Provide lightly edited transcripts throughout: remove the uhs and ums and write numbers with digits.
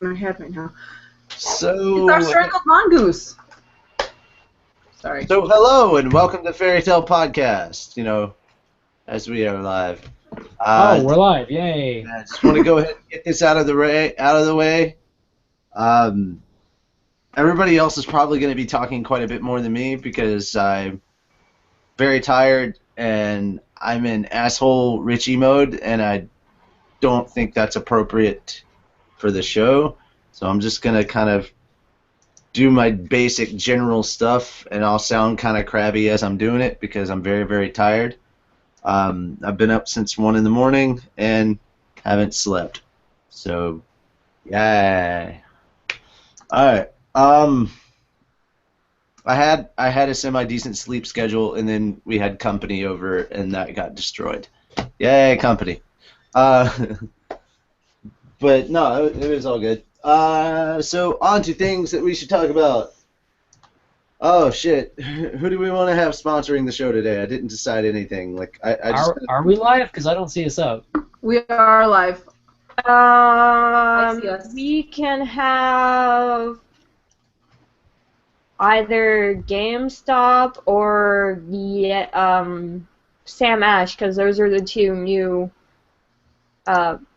my head right now. So, It's our strangled mongoose. Sorry. So hello and welcome to Fairy Tale Podcast. As we are live. We're live! Yay! I just want to go ahead and get this out of the way. Everybody else is probably going to be talking quite a bit more than me because I'm very tired and I'm in asshole Richie mode, and I don't think that's appropriate for the show. So I'm just going to kind of do my basic general stuff, and I'll sound kind of crabby as I'm doing it because I'm very, very tired. I've been up since 1 in the morning and haven't slept. So, yeah. All right. I had a semi-decent sleep schedule, and then we had company over, and that got destroyed. Yay, company. But no, it was all good. So on to things that we should talk about. Oh shit! Who do we want to have sponsoring the show today? I didn't decide anything. Are we live? Because I don't see us up. We are live. see us. We can have either GameStop or the Sam Ash, because those are the two new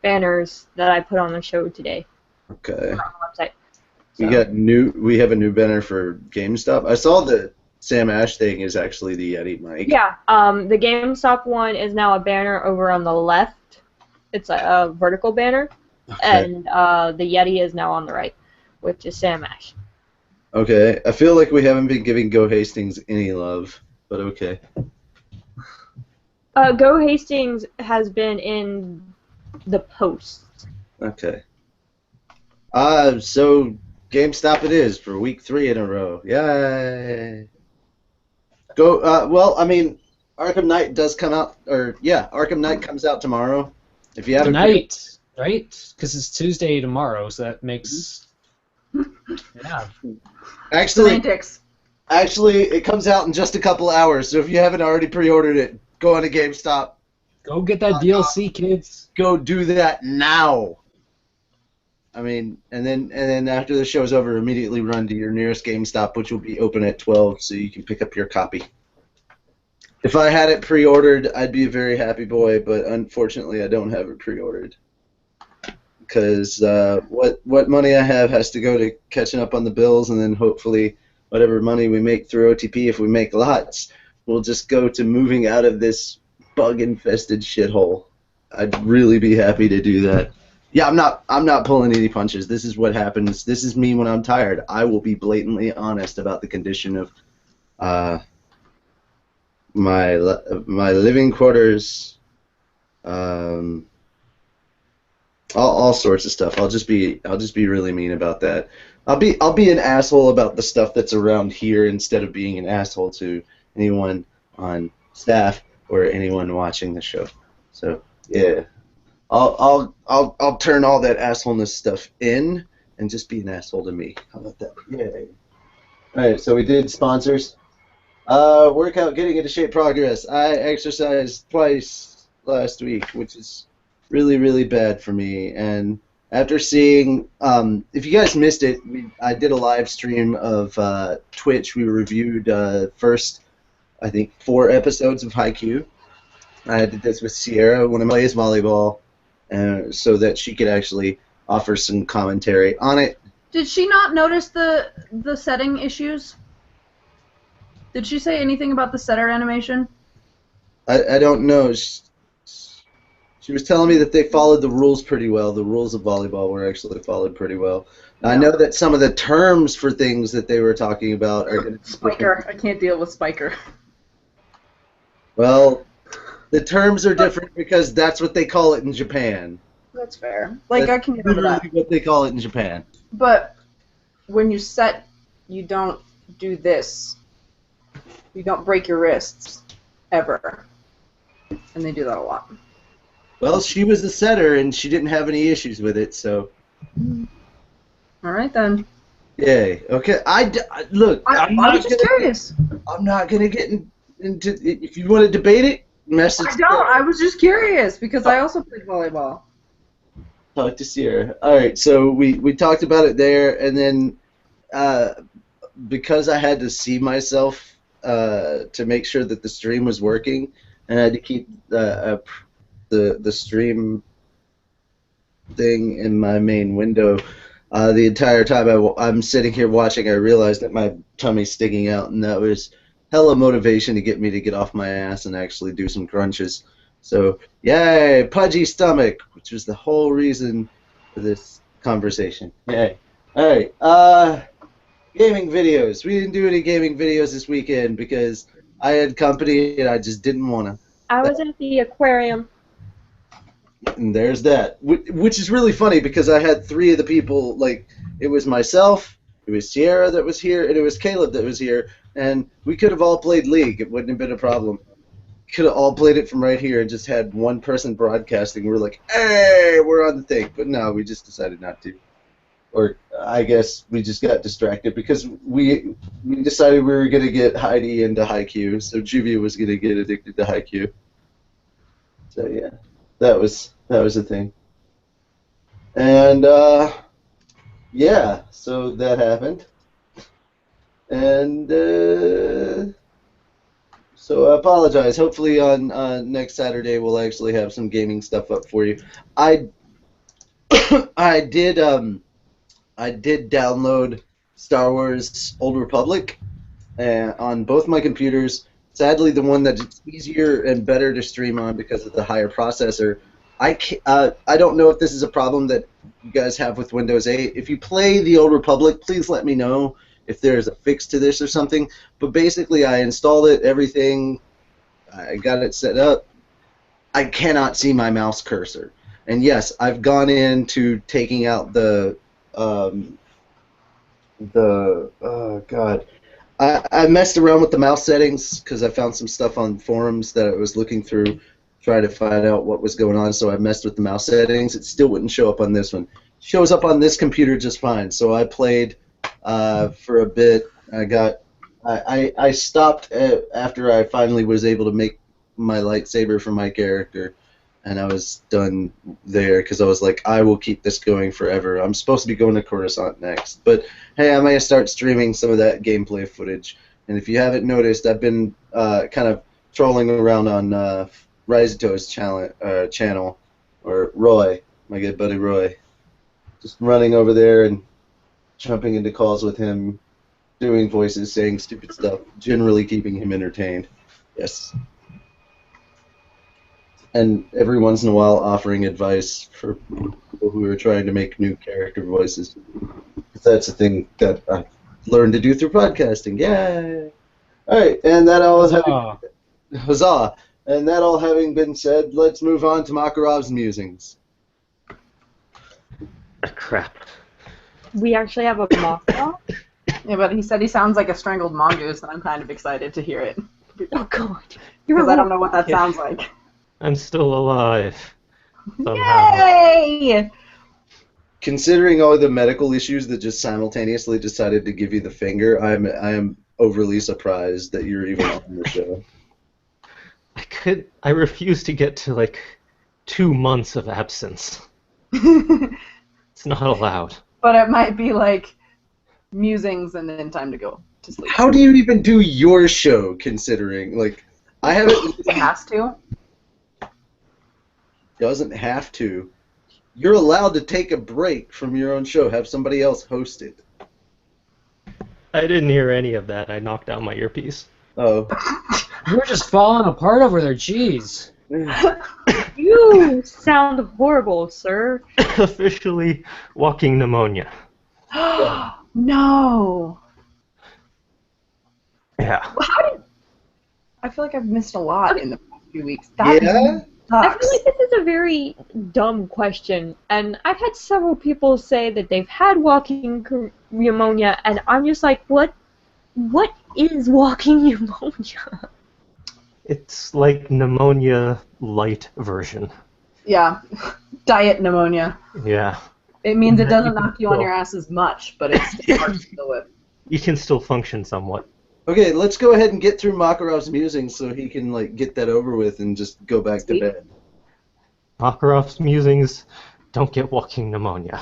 banners that I put on the show today. Okay. On the website. We have a new banner for GameStop. I saw the Sam Ash thing is actually the Yeti mic. Yeah. The GameStop one is now a banner over on the left. It's a vertical banner, Okay. and the Yeti is now on the right, which is Sam Ash. Okay. I feel like we haven't been giving Go Hastings any love, but okay. Go Hastings has been in the posts. Okay. So GameStop it is for week 3 in a row. Yay! Go. Well, I mean, Arkham Knight does come out, Arkham Knight comes out tomorrow. If you haven't. Tonight, right? Because it's Tuesday tomorrow, so that makes. Yeah. Semantics. Actually, it comes out in just a couple hours. So if you haven't already pre-ordered it, go on to GameStop. Go get that DLC, kids. Go do that now. I mean, and then after the show's over, immediately run to your nearest GameStop, which will be open at 12, so you can pick up your copy. If I had it pre-ordered, I'd be a very happy boy, but unfortunately, I don't have it pre-ordered. Because what money I have has to go to catching up on the bills, and then hopefully whatever money we make through OTP, if we make lots, will just go to moving out of this bug-infested shithole. I'd really be happy to do that. Yeah, I'm not pulling any punches. This is what happens. This is me when I'm tired. I will be blatantly honest about the condition of my living quarters, all sorts of stuff. I'll just be really mean about that. I'll be an asshole about the stuff that's around here instead of being an asshole to anyone on staff or anyone watching the show. So yeah. I'll turn all that assholeness stuff in and just be an asshole to me. How about that? Yay. Alright, so we did sponsors. Workout, getting into shape progress. I exercised twice last week, which is really, really bad for me. And after seeing, if you guys missed it, I did a live stream of Twitch. We reviewed first, I think, 4 episodes of Haikyuu. I did this with Sierra when I plays volleyball. So that she could actually offer some commentary on it. Did she not notice the setting issues? Did she say anything about the setter animation? I don't know. She was telling me that they followed the rules pretty well. The rules of volleyball were actually followed pretty well. Yeah. I know that some of the terms for things that they were talking about are going to... Spiker. I can't deal with Spiker. Well... The terms are different because that's what they call it in Japan. That's fair. Like, I can get over that. That's what they call it in Japan. But when you set, you don't do this. You don't break your wrists. Ever. And they do that a lot. Well, she was the setter, and she didn't have any issues with it, so... Alright, then. Yay. Okay, look, I'm just curious. I'm not going to get into... If you want to debate it, message. I don't. I was just curious because I also played volleyball. Talk to Sierra. All right, so we talked about it there, and then because I had to see myself to make sure that the stream was working, and I had to keep the stream thing in my main window the entire time I'm sitting here watching. I realized that my tummy's sticking out, and that was hella motivation to get me to get off my ass and actually do some crunches. So, yay, pudgy stomach, which was the whole reason for this conversation. Yay. All right, gaming videos. We didn't do any gaming videos this weekend because I had company and I just didn't want to. I was at the aquarium. And there's that, which is really funny because I had three of the people, like, it was myself, it was Sierra that was here, and it was Caleb that was here, and we could have all played League. It wouldn't have been a problem. Could have all played it from right here and just had one person broadcasting. We're like, hey, we're on the thing. But no, we just decided not to. Or I guess we just got distracted because we decided we were going to get Heidi into Haikyuu, so Juvia was going to get addicted to Haikyuu. So yeah. That was a thing. And, yeah, so that happened. And, so I apologize. Hopefully on next Saturday we'll actually have some gaming stuff up for you. I did download Star Wars Old Republic on both my computers. Sadly, the one that's easier and better to stream on because of the higher processor. I don't know if this is a problem that you guys have with Windows 8. If you play the Old Republic, please let me know if there's a fix to this or something. But basically, I installed it, everything. I got it set up. I cannot see my mouse cursor. And yes, I've gone into taking out I messed around with the mouse settings because I found some stuff on forums that I was looking through, trying to find out what was going on, so I messed with the mouse settings. It still wouldn't show up on this one. It shows up on this computer just fine. So I played for a bit. I stopped after I finally was able to make my lightsaber for my character, and I was done there because I was like, I will keep this going forever. I'm supposed to be going to Coruscant next, but hey, I may start streaming some of that gameplay footage. And if you haven't noticed, I've been kind of trolling around on Rizato's channel, or Roy, my good buddy Roy. Just running over there and jumping into calls with him, doing voices, saying stupid stuff, generally keeping him entertained. Yes. And every once in a while offering advice for people who are trying to make new character voices. That's a thing that I learned to do through podcasting. Yay! Alright, and that all huzzah! And that all having been said, let's move on to Makarov's musings. Crap. We actually have a mock-up. Yeah, but he said he sounds like a strangled mongoose, and I'm kind of excited to hear it. Oh god. Because I don't know what that sounds like. I'm still alive. Somehow. Yay! Considering all the medical issues that just simultaneously decided to give you the finger, I am overly surprised that you're even on the show. I refuse to get to like 2 months of absence. It's not allowed. But it might be like musings and then time to go to sleep. How do you even do your show, considering, like, I haven't... It has to. Doesn't have to. You're allowed to take a break from your own show. Have somebody else host it. I didn't hear any of that. I knocked out my earpiece. Oh. We're just falling apart over there, jeez. You sound horrible, sir. Officially walking pneumonia. No. Yeah. I feel like I've missed a lot in the past few weeks. Yeah? I feel like this is a very dumb question, and I've had several people say that they've had walking pneumonia, and I'm just like, what is walking pneumonia? It's like pneumonia light version. Yeah. Diet pneumonia. Yeah. It means it doesn't knock you on your ass as much, but it's still hard to deal with. You can still function somewhat. Okay, let's go ahead and get through Makarov's musings so he can, like, get that over with and just go back to bed. Makarov's musings don't get walking pneumonia.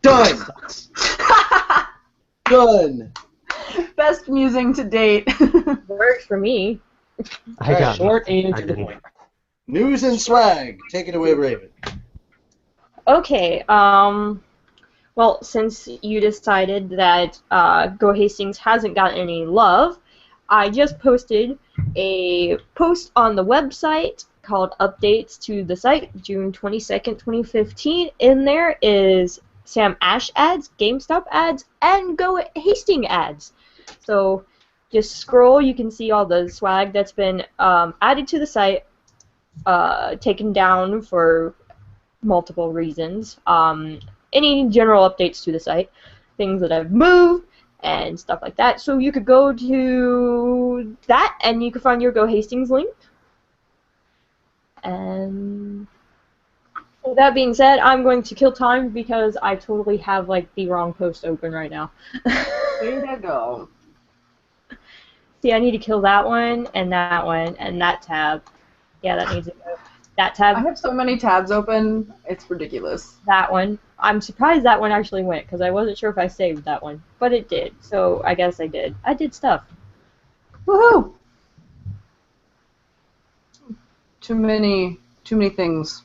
Done. Done. Best musing to date. Works for me. I Alright, got short nothing. and I to the didn't. point. News and swag. Take it away, Raven. Okay, well, since you decided that Go Hastings hasn't gotten any love, I just posted a post on the website called Updates to the Site, June 22nd, 2015. In there is Sam Ash ads, GameStop ads, and Go Hastings ads. So just scroll, you can see all the swag that's been added to the site, taken down for multiple reasons. Any general updates to the site, things that I've moved, and stuff like that. So you could go to that, and you can find your Go Hastings link. And with that being said, I'm going to kill time because I totally have like the wrong post open right now. Way to go. See, I need to kill that one, and that tab. Yeah, that needs to go. That tab. I have so many tabs open, it's ridiculous. That one. I'm surprised that one actually went, because I wasn't sure if I saved that one. But it did, so I guess I did. I did stuff. Woohoo! Too many things.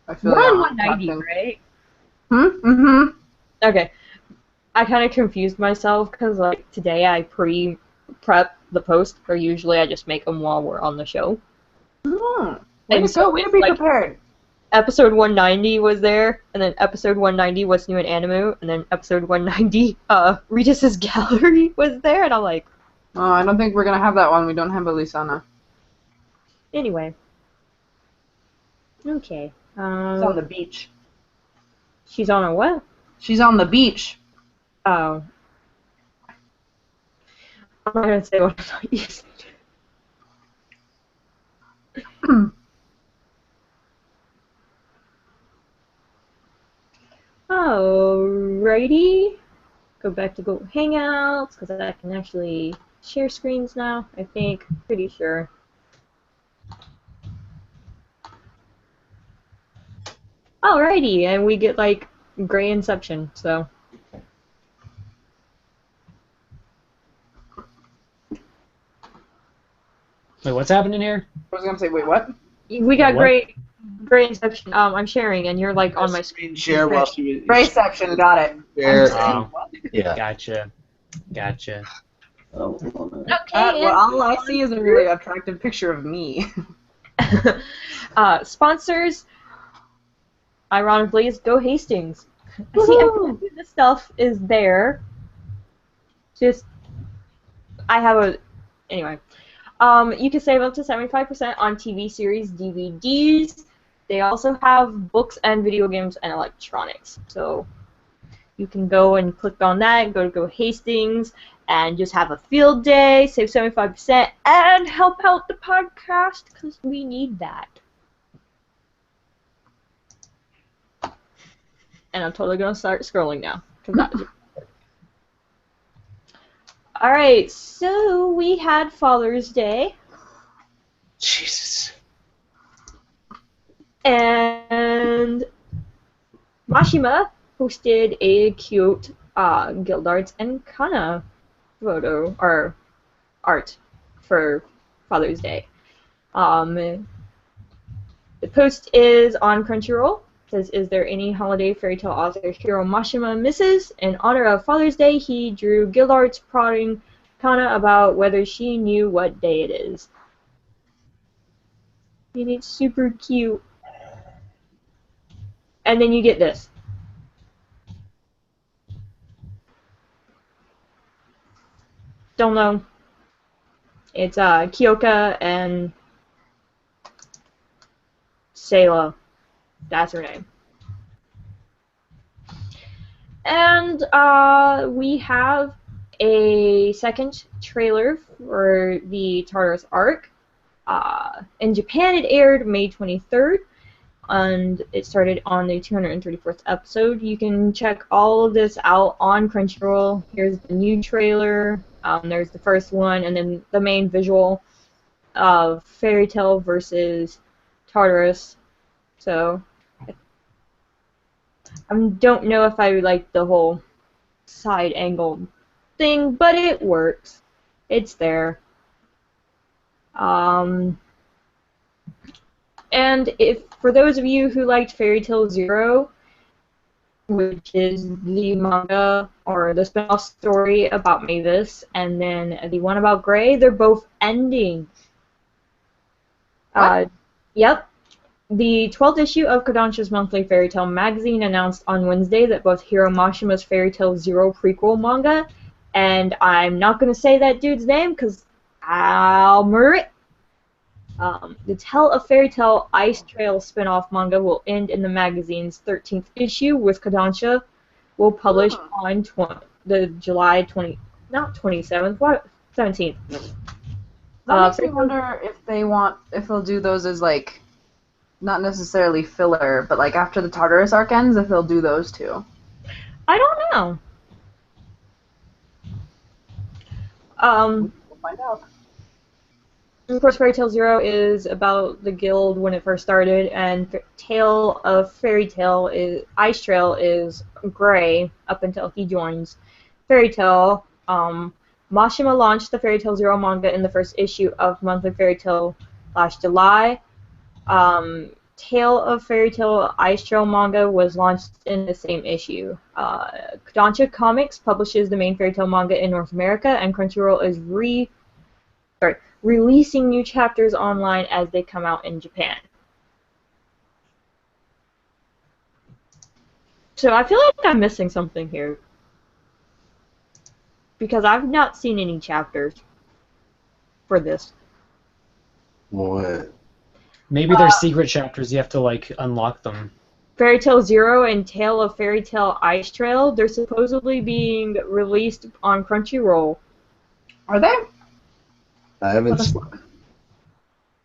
I feel We're like on I'm 190, talking. right? Mm-hmm. Okay. I kind of confused myself, because, like, today I pre-prep the post, or usually I just make them while we're on the show. Way to go, way to be like, prepared. Episode 190 was there, and then episode 190 What's New in Animoo, and then episode 190 Reedus Gallery was there, and I'm like, Oh, I don't think we're gonna have that one. We don't have Elisana. anyway. Okay. She's on the beach. She's on a what? She's on the beach. Oh. I'm not gonna say what I'm not using. Alrighty. Go back to Google Hangouts, because I can actually share screens now, I think. Pretty sure. Alrighty, and we get, like, gray Inception, so. Wait, what's happening here? I was gonna say, wait, what? We got What? gray Inception. I'm sharing, and you're, like, on my screen. Share while she Grayception, got it. share. Oh, Yeah. Gotcha. Oh, hold on. Okay, Well, all I see is a really attractive picture of me. sponsors, ironically, is Go Hastings. See, everything this stuff is there. Just, I have a, anyway. You can save up to 75% on TV series, DVDs. They also have books and video games and electronics. So you can go and click on that, go to Go Hastings, and just have a field day, save 75%, and help out the podcast, because we need that. And I'm totally going to start scrolling now. Alright, so we had Father's Day, Jesus. and Mashima posted a cute Guild Arts and Kana photo, or art, for Father's Day. The post is on Crunchyroll. It says, is there any holiday fairy tale author Hiro Mashima misses? In honor of Father's Day, he drew Guild Arts prodding Kana about whether she knew what day it is. And it's super cute. And then you get this. Don't know. It's Kyoka and Sayla. That's her name. And we have a second trailer for the Tartarus arc. In Japan, it aired May 23rd, and it started on the 234th episode. You can check all of this out on Crunchyroll. Here's the new trailer. There's the first one, and then the main visual of Fairy Tail versus Tartarus. So, I don't know if I like the whole side angle thing, but it works. It's there. And if for those of you who liked Fairy Tail Zero, which is the manga or the spin-off story about Mavis, and then the one about Gray, they're both ending. What? Yep. The 12th issue of Kodansha's monthly Fairy Tail magazine announced on Wednesday that both Hiro Mashima's Fairy Tail Zero prequel manga, and I'm not going to say that dude's name because I'll murder it. The Tell of Fairy Tail Ice Trail spin-off manga will end in the magazine's 13th issue, with Kodansha will publish on the July 20, not 27th, what? 17th. That makes me wonder if they'll do those as like, not necessarily filler, but like after the Tartarus arc ends, if they'll do those too. I don't know. We'll find out. Of course, Fairy Tail Zero is about the guild when it first started, and Tale of Fairy Tail is Ice Trail is Gray up until he joins Fairy Tail. Mashima launched the Fairy Tail Zero manga in the first issue of Monthly Fairy Tail last July. Tale of Fairy Tail Ice Trail manga was launched in the same issue. Kodansha Comics publishes the main Fairy Tail manga in North America, and Crunchyroll is releasing new chapters online as they come out in Japan. So I feel like I'm missing something here, because I've not seen any chapters for this. What? Maybe they're secret chapters. You have to like unlock them. Fairy Tail Zero and Tale of Fairy Tail Ice Trail, they're supposedly being released on Crunchyroll. Are they? I haven't.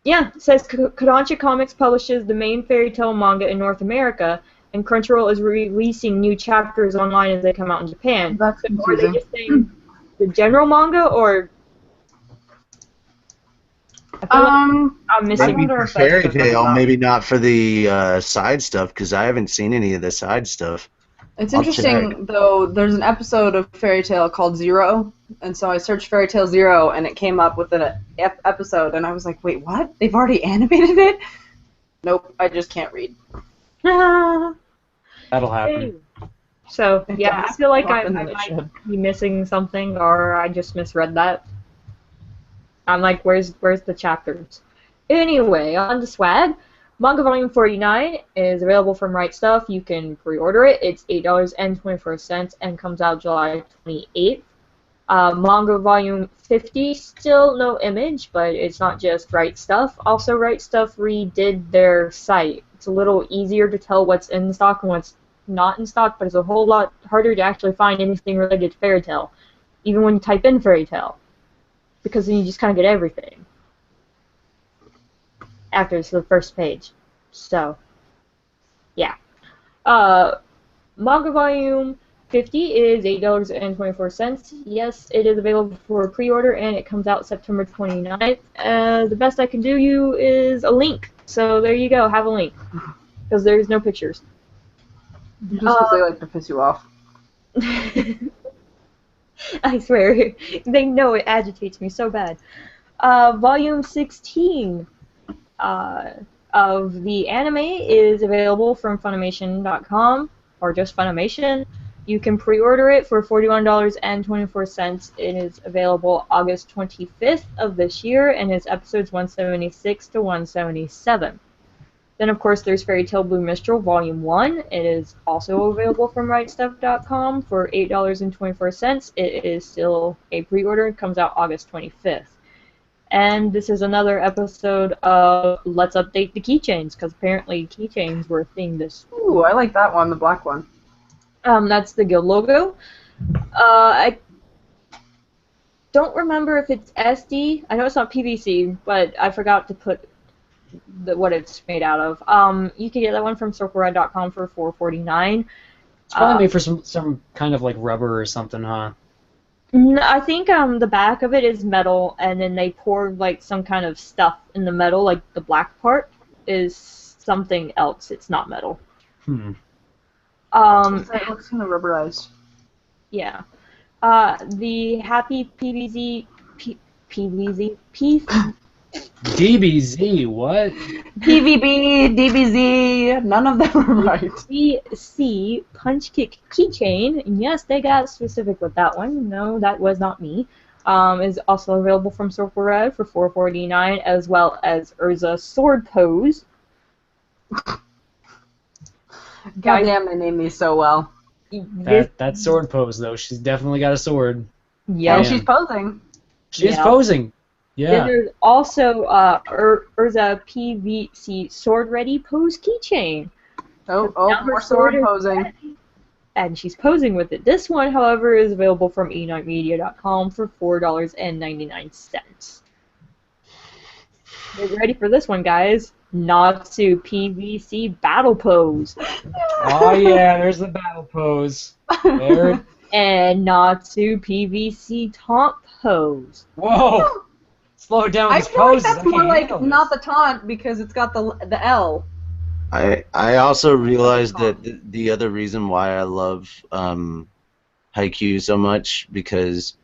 Yeah, it says Kodansha Comics publishes the main Fairy Tail manga in North America, and Crunchyroll is releasing new chapters online as they come out in Japan. That's Are they confusing. just saying the general manga, or I feel like I'm missing. Maybe wonder for if that's Fairy what they're Tail, about. maybe not for the side stuff, because I haven't seen any of the side stuff. It's I'll interesting, though, there's an episode of Fairy Tail called Zero, and so I searched Fairy Tail Zero, and it came up with an episode, and I was like, wait, what? They've already animated it? Nope, I just can't read. That'll happen. So, It yeah, I does feel like more I often than it might should. be missing something, or I just misread that. I'm like, where's the chapters? Anyway, on to swag. Manga Volume 49 is available from Right Stuff. You can pre-order it. It's $8.24 and comes out July 28th. Manga Volume 50, still no image, but it's not just Right Stuff. Also, Right Stuff redid their site. It's a little easier to tell what's in stock and what's not in stock, but it's a whole lot harder to actually find anything related to Fairy Tail, even when you type in Fairy Tail, because then you just kind of get everything after it's the first page. So, yeah. Manga Volume 50 is $8.24. Yes, it is available for pre-order, and it comes out September 29th. The best I can do you is a link. So there you go, have a link, because there's no pictures. Just because they like to piss you off. I swear, they know it agitates me so bad. Volume 16 of the anime is available from Funimation.com, or just Funimation. You can pre-order it for $41.24. It is available August 25th of this year, and it's episodes 176 to 177. Then, of course, there's Fairy Tail Blue Mistral Volume 1. It is also available from RightStuff.com for $8.24. It is still a pre-order. It comes out August 25th. And this is another episode of Let's Update the Keychains, because apparently keychains were a thing this. Ooh, I like that one, the black one. That's the guild logo. I don't remember if it's SD. I know it's not PVC, but I forgot to put what it's made out of. You can get that one from CircleRed.com for $4.49. It's probably made for some kind of like rubber or something, huh? I think the back of it is metal, and then they pour like some kind of stuff in the metal, like the black part is something else. It's not metal. It looks kind of rubberized. Yeah. The Happy PVZ, PVZ, DBZ, what? PVB, DBZ, none of them are right. PVC Punch Kick Keychain. Yes, they got specific with that one. No, that was not me. Is also available from Circle Red for $4.49, as well as Urza Sword Pose. Goddamn, they named me so well. That sword pose, though. She's definitely got a sword. Yeah. And she's posing. She's Yeah. posing. Yeah. Then there's also Urza PVC Sword Ready Pose Keychain. Oh, Now her more sword is posing. ready, and she's posing with it. This one, however, is available from enightmedia.com for $4.99. Get ready for this one, guys. Natsu PVC Battle Pose. Oh, yeah, there's the battle pose. There. And Natsu PVC Taunt Pose. Whoa! Slow down I these feel like poses. that's I can't more like handle this. not the taunt because it's got the L. I also realized that the other reason why I love Haikyuu so much because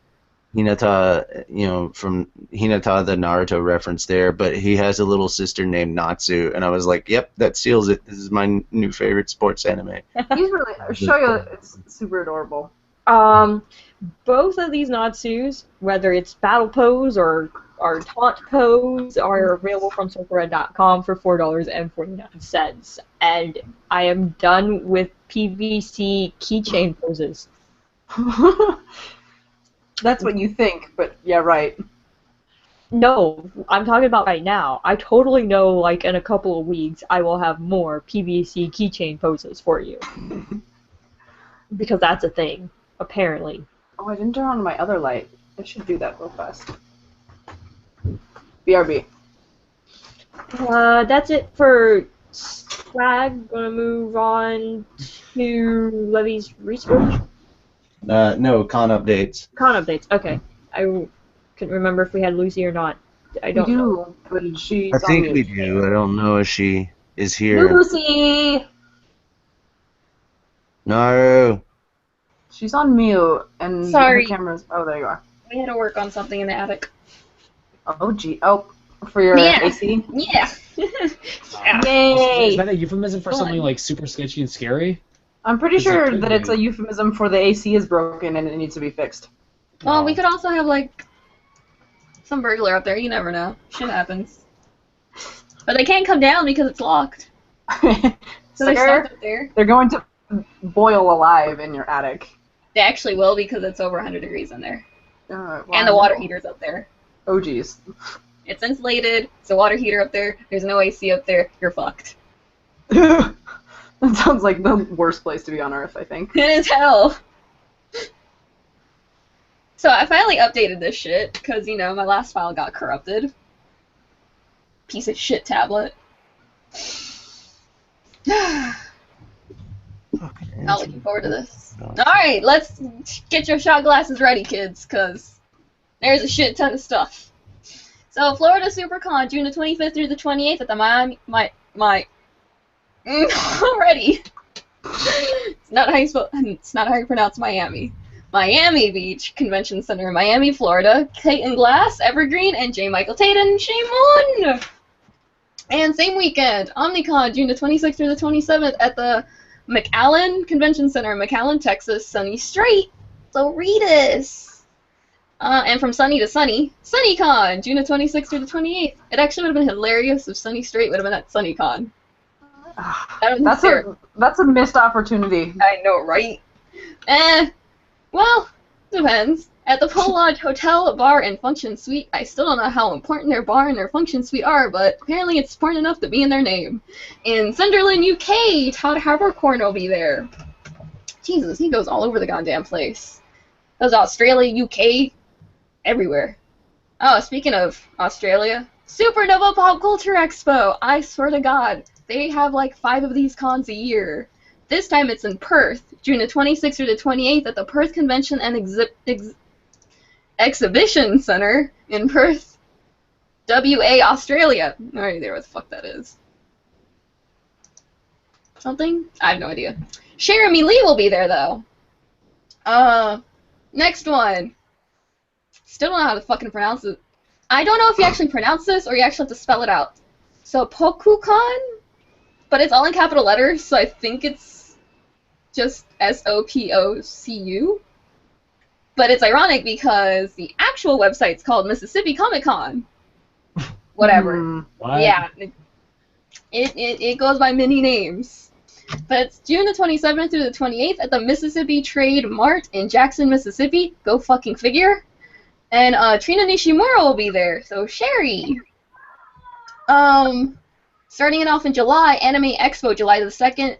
Hinata, from Hinata the Naruto reference there, but he has a little sister named Natsu, and I was like, yep, that seals it. This is my new favorite sports anime. He's really Shoyo. It's super adorable. Both of these Natsus, whether it's Battle Pose or Taunt Pose, are available from CircleRed.com for $4.49. And I am done with PVC keychain poses. That's what you think, but yeah, right. No, I'm talking about right now. I totally know, like, in a couple of weeks, I will have more PVC keychain poses for you. Because that's a thing, apparently. Oh, I didn't turn on my other light. I should do that real fast. BRB. That's it for swag. Gonna move on to Levy's research. No, con updates. Con updates. Okay. I couldn't remember if we had Lucy or not. I don't know. But she's I on think we mute. do. I don't know if she is here. Lucy! No. She's on mute, and Sorry. her camera's... Oh, there you are. We had to work on something in the attic. Oh, gee. Oh, for your Yeah. AC? Yeah. Yay! Is that a euphemism for something like super sketchy and scary? I'm pretty Is it sure could that it's be? a euphemism for the AC is broken and it needs to be fixed. Well, we could also have, like, some burglar up there. You never know. Shit happens. But they can't come down because it's locked. So they're stuck up there. They're going to boil alive in your attic. They actually will because it's over 100 degrees in there. Well, And the water heater's up there. Oh, geez. It's insulated. It's a water heater up there. There's no AC up there. You're fucked. That sounds like the worst place to be on Earth, I think. It is hell. So I finally updated this shit because, my last file got corrupted. Piece of shit tablet. Not looking forward to this. Alright, let's get your shot glasses ready, kids, because there's a shit ton of stuff. So, Florida SuperCon, June the 25th through the 28th at the already. It's not how you pronounce Miami. Miami Beach Convention Center in Miami, Florida. Clayton Glass, Evergreen, and J. Michael Tatum, shame on! And same weekend, OmniCon, June the 26th through the 27th at the McAllen Convention Center in McAllen, Texas, Sunny Straight. So Reedus. And from Sunny to Sunny, SunnyCon, June the 26th through the 28th. It actually would have been hilarious if Sunny Straight would have been at SunnyCon. That's a missed opportunity. I know, right? Well, depends. At the Pole Lodge Hotel, Bar, and Function Suite, I still don't know how important their bar and their function suite are, but apparently it's important enough to be in their name. In Sunderland, UK, Todd Habercorn will be there. Jesus, he goes all over the goddamn place. Goes Australia, UK, everywhere. Oh, speaking of Australia, Supernova Pop Culture Expo! I swear to God, they have like 5 of these cons a year. This time it's in Perth, June the 26th through the 28th at the Perth Convention and Exhibition Center in Perth, WA, Australia. Alright, there, what the fuck that is. Something? I have no idea. Jeremy Lee will be there, though. Next one. Still don't know how to fucking pronounce it. I don't know if you actually pronounce this or you actually have to spell it out. So, Pokucon? But it's all in capital letters, so I think it's just Sopocu. But it's ironic because the actual website's called Mississippi Comic Con. Whatever. What? Yeah. It goes by many names. But it's June the 27th through the 28th at the Mississippi Trade Mart in Jackson, Mississippi. Go fucking figure. And Trina Nishimura will be there, so Sherry. Starting it off in July, Anime Expo, July the 2nd.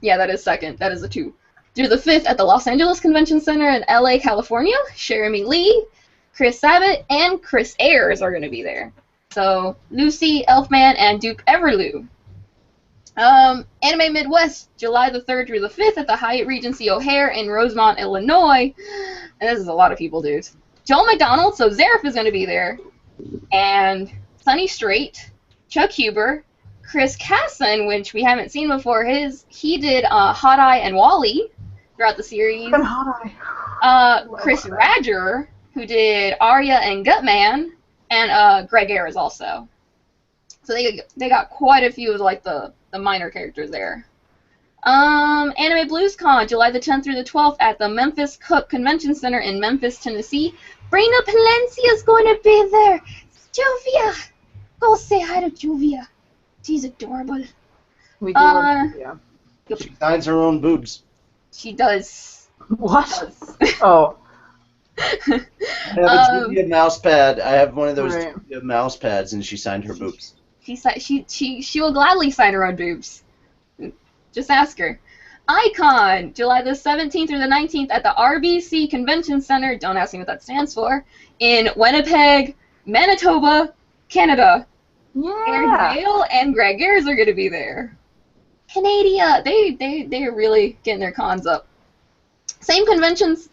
Yeah, that is 2nd. That is the 2. Through the 5th at the Los Angeles Convention Center in LA, California. Jeremy Lee, Chris Sabat, and Chris Ayers are going to be there. So, Lucy, Elfman, and Duke Everlew. Anime Midwest, July the 3rd through the 5th at the Hyatt Regency O'Hare in Rosemont, Illinois. And this is a lot of people, dude. Joel McDonald, so Zareth is going to be there. And Sonny Strait, Chuck Huber, Chris Casson, which we haven't seen before. He did Hot Eye and Wally throughout the series. Chris Radger, who did Arya and Gutman, and Greg Ayers also. So they got quite a few of like the minor characters there. Anime Blues Con, July the 10th through the 12th at the Memphis Cook Convention Center in Memphis, Tennessee. Brina Palencia is going to be there. Juvia! Go say hi to Juvia. She's adorable. We do love Juvia. She signs her own boobs. She does. What? She does. Oh. I have a Juvia mouse pad. I have one of those Right. Juvia mouse pads, and she signed her boobs. She will gladly sign her own boobs. Just ask her. Icon, July the 17th through the 19th at the RBC Convention Center, don't ask me what that stands for, in Winnipeg, Manitoba, Canada. Aaron Yeah. Hale and Greg Ayers are going to be there. Canada, they're really getting their cons up. Same conventions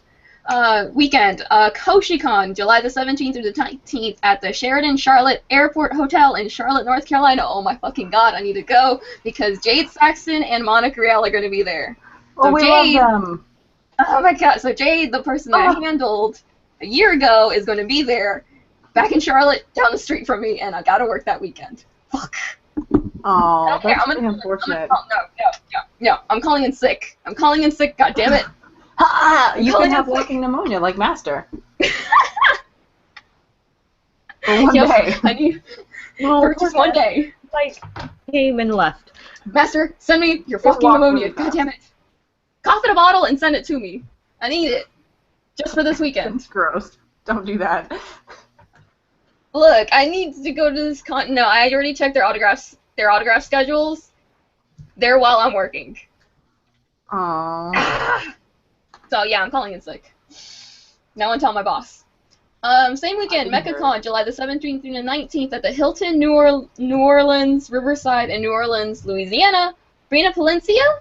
weekend, KoshiCon, July the 17th through the 19th at the Sheridan Charlotte Airport Hotel in Charlotte, North Carolina. Oh my fucking god, I need to go because Jade Saxon and Monica Riel are going to be there. Oh, we Jade, love them. oh my god, so Jade, the person that I handled a year ago, is going to be there, back in Charlotte, down the street from me, and I gotta work that weekend. Fuck. Oh, I don't care. that's I'm really unfortunate. No, I'm calling in sick. I'm calling in sick, god damn it. Ha! You Calling can have in sick. walking pneumonia like Master. For one Yep, day. I need for just one day. Like, came and left. Master, send me your Just fucking walk pneumonia. really God fast. damn it. Cough in a bottle and send it to me. I need it. Just for this weekend. That's gross. Don't do that. Look, I need to go to this con. No, I already checked their autograph schedules. They're while I'm working. Aww. So yeah, I'm calling in sick. No one tell my boss. Same weekend, I didn't hear MechaCon, July the 17th through the 19th at the Hilton, New Orleans, Riverside, and New Orleans, Louisiana. Brina Palencia,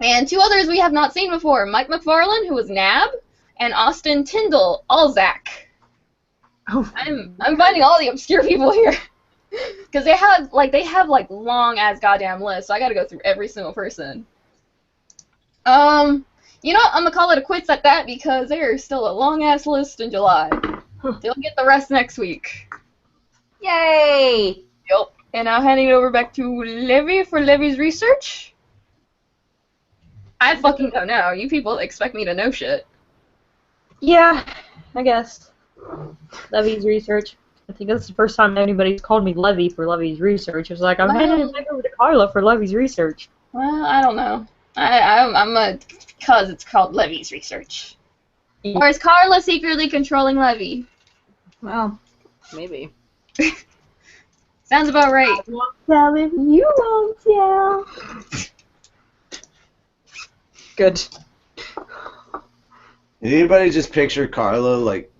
and two others we have not seen before: Mike McFarlane, who was Nab, and Austin Tyndall, Alzac. Oh, I'm finding all the obscure people here. Because they have long ass goddamn lists, so I gotta go through every single person. You know what? I'm gonna call it a quits at that because there's still a long ass list in July. They'll get the rest next week. Yay! Yep. And I'll hand it over back to Levy for Levy's research. I fucking don't know. You people expect me to know shit. Yeah, I guess. Levy's research. I think that's the first time anybody's called me Levy for Levy's research. It's like, I'm handing it back over to Carla for Levy's research. Well, I don't know. Because it's called Levy's research. Or is Carla secretly controlling Levy? Well, maybe. Sounds about right. I won't tell if you won't tell. Good. Did anybody just picture Carla like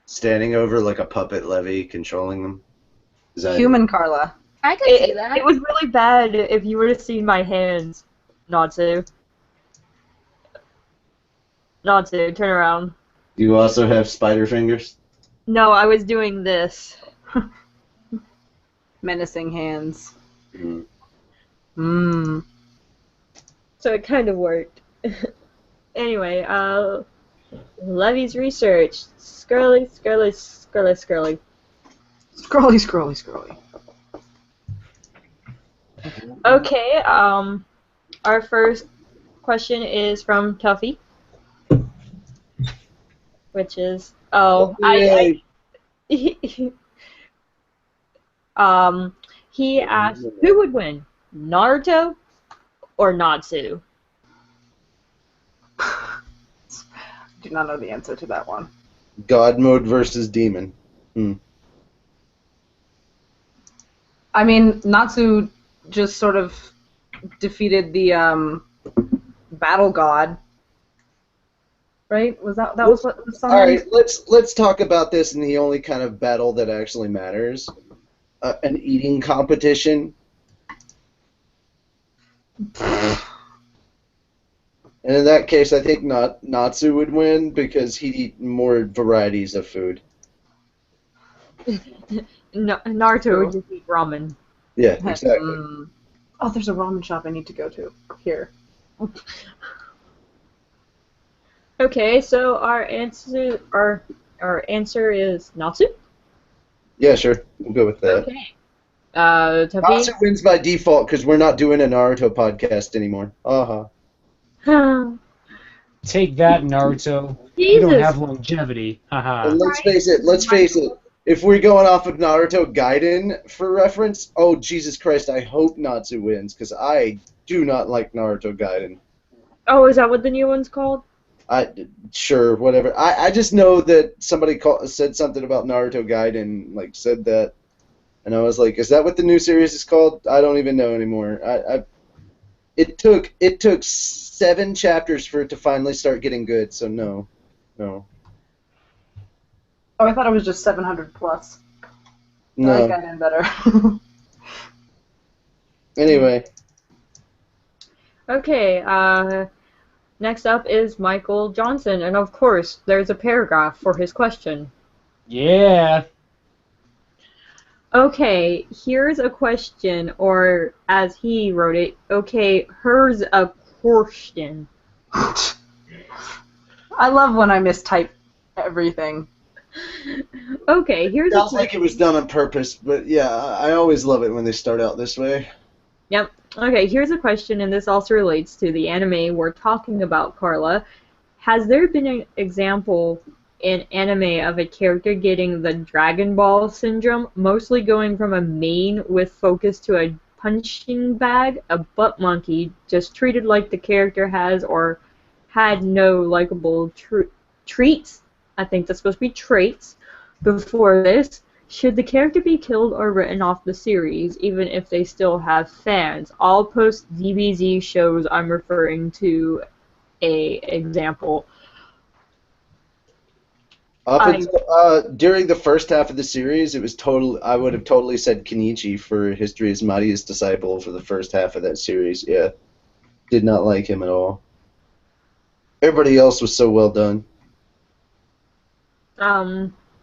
standing over like a puppet Levy controlling them? Is that Human Carla. I could see that. It was really bad if you were to see my hands. Natsu, turn around. Do you also have spider fingers? No, I was doing this. Menacing hands. Mm. Mmm. So it kind of worked. Anyway, Levy's research. Scurly. Scrolly, scrolly. Okay, our first question is from Tuffy, which is, Yay. he asked, who would win, Naruto or Natsu? Do not know the answer to that one. God mode versus demon. I mean, Natsu just sort of defeated the battle god, right? Was that was what was All right, let's talk about this in the only kind of battle that actually matters. An eating competition. And in that case, I think Natsu would win because he'd eat more varieties of food. Naruto would just eat ramen. Yeah, exactly. Oh, there's a ramen shop I need to go to here. Okay, so our answer is Natsu. Yeah, sure. We'll go with that. Okay. Natsu Tuffy. wins by default because we're not doing a Naruto podcast anymore. Take that, Naruto. You don't have longevity. Haha. And let's face it. If we're going off of Naruto Gaiden for reference, oh Jesus Christ, I hope Natsu wins because I do not like Naruto Gaiden. Oh, is that what the new one's called? Sure, whatever. I just know that somebody said something about Naruto Gaiden, like said that, and I was like, is that what the new series is called? I don't even know anymore. It took 7 chapters for it to finally start getting good, so no. Oh, I thought it was just 700 plus. No. I got in better. Anyway. Okay, next up is Michael Johnson, and of course, there's a paragraph for his question. Yeah. Okay, here's a question, or as he wrote it, okay, here's a question. I love when I mistype everything. Okay, here's Sounds like it was done on purpose, but yeah, I always love it when they start out this way. Yep. Okay, here's a question, and this also relates to the anime we're talking about, Carla. Has there been an example in anime of a character getting the Dragon Ball syndrome, mostly going from a main with focus to a punching bag, a butt monkey, just treated like the character has or had no likable treats? I think that's supposed to be traits. Before this, should the character be killed or written off the series, even if they still have fans? All post DBZ shows I'm referring to a example. During the first half of the series, it was I would have totally said Kenichi for History is Mightiest Disciple for the first half of that series. Yeah, did not like him at all. Everybody else was so well done.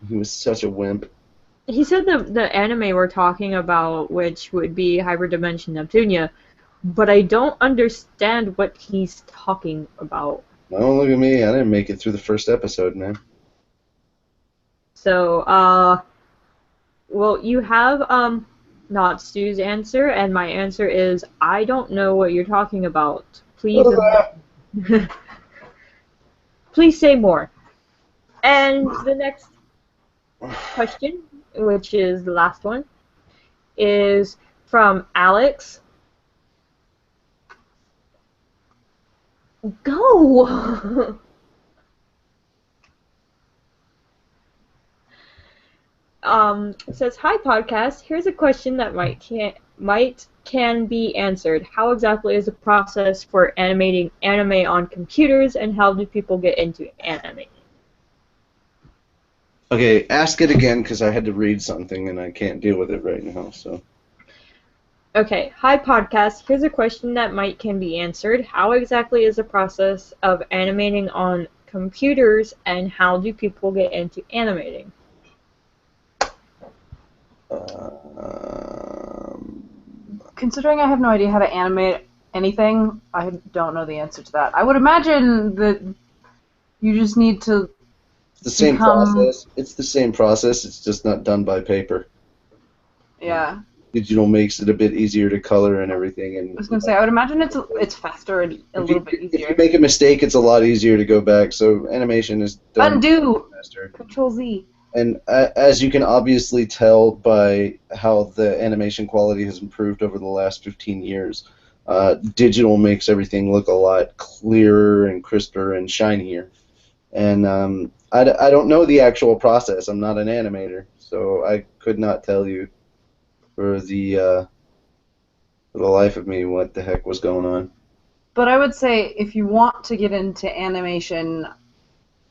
He was such a wimp. He said the anime we're talking about, which would be Hyperdimension Neptunia, but I don't understand what he's talking about. Oh, look at me. I didn't make it through the first episode, man. So, well, you have Natsu's answer, and my answer is I don't know what you're talking about. Please, please say more. And the next question, which is the last one, is from Alex. Go! It says, "Hi podcast. Here's a question that can be answered. How exactly is the process for animating anime on computers, and how do people get into anime?" Okay, ask it again because I had to read something and I can't deal with it right now. So. Okay, hi podcast. Here's a question that can be answered. How exactly is the process of animating on computers, and how do people get into animating? Considering I have no idea how to animate anything, I don't know the answer to that. I would imagine that you just need to It's the same become... process. It's the same process. It's just not done by paper. Yeah. Digital makes it a bit easier to color and everything. And I was going to say, I would imagine it's faster and a little bit if easier. you make a mistake, it's a lot easier to go back. So animation is done Undo! faster. Control Z. And as you can obviously tell by how the animation quality has improved over the last 15 years, digital makes everything look a lot clearer and crisper and shinier. And I don't know the actual process. I'm not an animator, so I could not tell you for the life of me what the heck was going on. But I would say if you want to get into animation,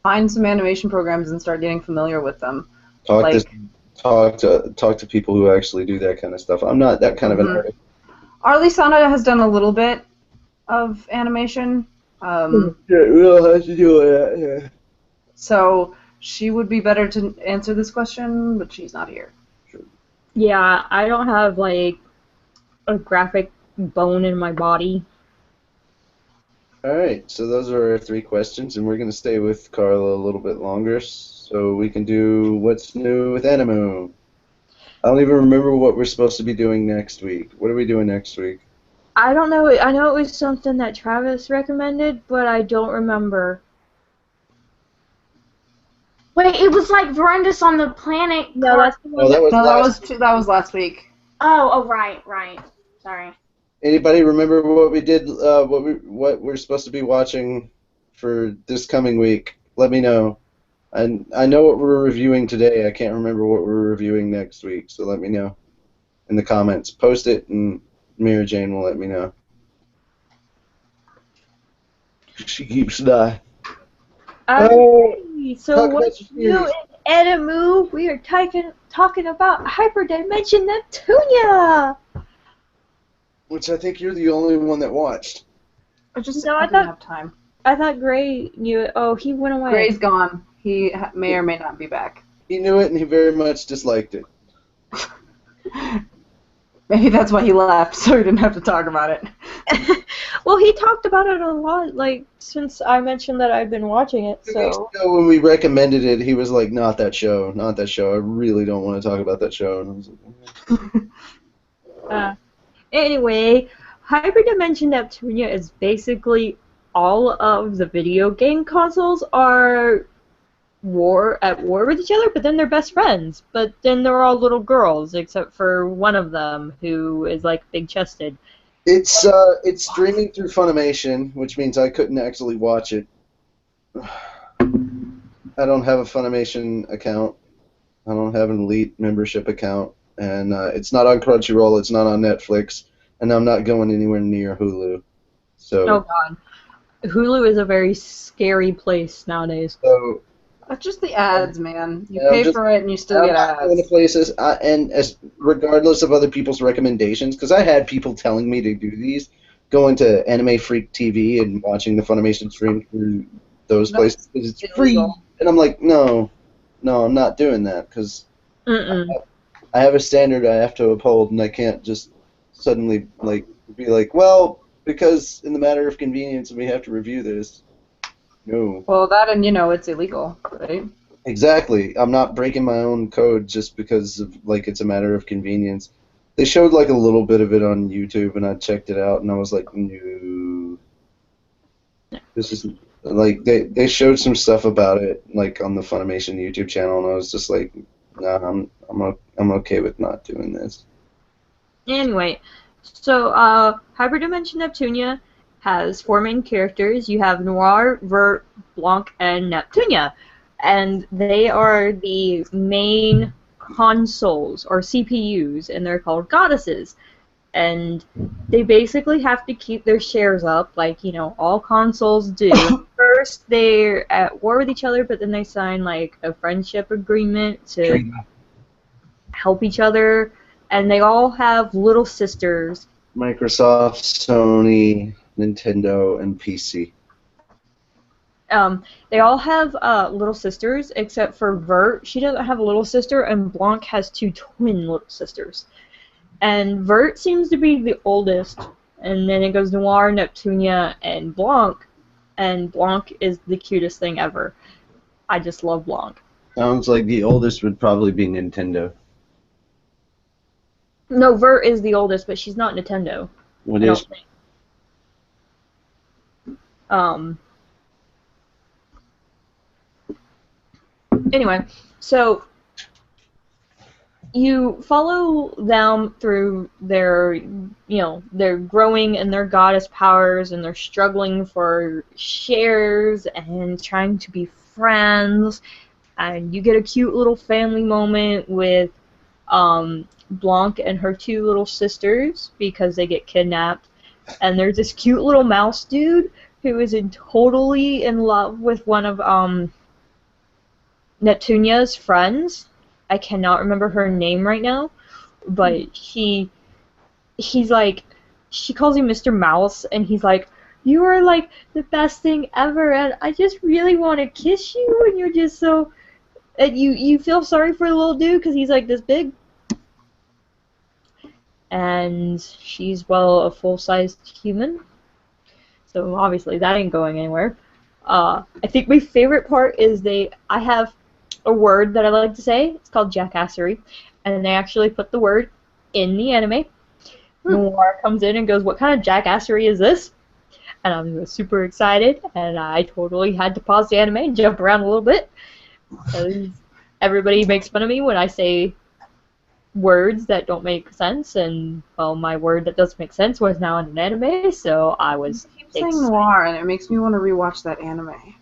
find some animation programs and start getting familiar with them. Talk to people who actually do that kind of stuff. I'm not that kind of an artist. Arlie Sana has done a little bit of animation. Yeah, we'll have to do that. Yeah. So she would be better to answer this question, but she's not here. Yeah, I don't have, like, a graphic bone in my body. Alright, so those are our 3 questions, and we're going to stay with Carla a little bit longer, so we can do What's New with Animoo. I don't even remember what we're supposed to be doing next week. What are we doing next week? I don't know. I know it was something that Travis recommended, but I don't remember. Wait, it was like Verandis on the Planet. No, that's the one. That was last week. Oh, right. Sorry. Anybody remember what we did? What we're supposed to be watching for this coming week? Let me know. And I know what we're reviewing today. I can't remember what we're reviewing next week. So let me know in the comments. Post it, and Mira Jane will let me know. She keeps dying. So what's new in Animoo? We are talking about Hyperdimension Neptunia. Which I think you're the only one that watched. I didn't have time. I thought Gray knew it. Oh, he went away. Gray's gone. He may or may not be back. He knew it, and he very much disliked it. Maybe that's why he left, so he didn't have to talk about it. Well, he talked about it a lot, like, since I mentioned that I've been watching it, so... When we recommended it, he was like, not that show, not that show. I really don't want to talk about that show. And I was like, Anyway, Hyperdimension Neptunia is basically all of the video game consoles are at war with each other, but then they're best friends. But then they're all little girls, except for one of them who is like big-chested. It's streaming through Funimation, which means I couldn't actually watch it. I don't have a Funimation account. I don't have an Elite membership account, and it's not on Crunchyroll. It's not on Netflix, and I'm not going anywhere near Hulu. So. Oh God, Hulu is a very scary place nowadays. So. That's just the ads, man. You pay for it and you still get ads. Going to places, regardless of other people's recommendations, because I had people telling me to do these, going to Anime Freak TV and watching the Funimation stream through those places because it's free. And I'm like, no, I'm not doing that because I have a standard I have to uphold, and I can't just suddenly be like, well, because in the matter of convenience, we have to review this. No. Well, that and it's illegal, right? Exactly. I'm not breaking my own code just because of it's a matter of convenience. They showed a little bit of it on YouTube, and I checked it out, and I was like, no. This is they showed some stuff about it on the Funimation YouTube channel, and I was just like, nah, I'm okay with not doing this. Anyway, so Hyperdimension Neptunia has 4 main characters. You have Noir, Vert, Blanc, and Neptunia. And they are the main consoles, or CPUs, and they're called goddesses. And they basically have to keep their shares up, all consoles do. First, they're at war with each other, but then they sign, a friendship agreement to help each other. And they all have little sisters. Microsoft, Sony, Nintendo, and PC. They all have little sisters, except for Vert. She doesn't have a little sister, and Blanc has 2 twin little sisters. And Vert seems to be the oldest, And then it goes Noir, Neptunia, and Blanc. And Blanc is the cutest thing ever. I just love Blanc. Sounds like the oldest would probably be Nintendo. No, Vert is the oldest, but she's not Nintendo. What I is? don't think. Anyway, so you follow them through their, they're growing in their goddess powers, and they're struggling for shares and trying to be friends. And you get a cute little family moment with Blanc and her two little sisters because they get kidnapped. And there's this cute little mouse dude who is totally in love with one of Neptunia's friends. I cannot remember her name right now, but he's like, she calls him Mr. Mouse, and he's like, you are like the best thing ever, and I just really want to kiss you, and you're just so, and you feel sorry for the little dude because he's like this big. And she's, well, a full-sized human, so obviously that ain't going anywhere. I think my favorite part is I have a word that I like to say. It's called jackassery, and they actually put the word in the anime. Noir comes in and goes, what kind of jackassery is this? And I'm super excited, and I totally had to pause the anime and jump around a little bit, because everybody makes fun of me when I say words that don't make sense, and, well, my word that doesn't make sense was now in an anime, so I was You keep saying noir, and it makes me want to rewatch that anime.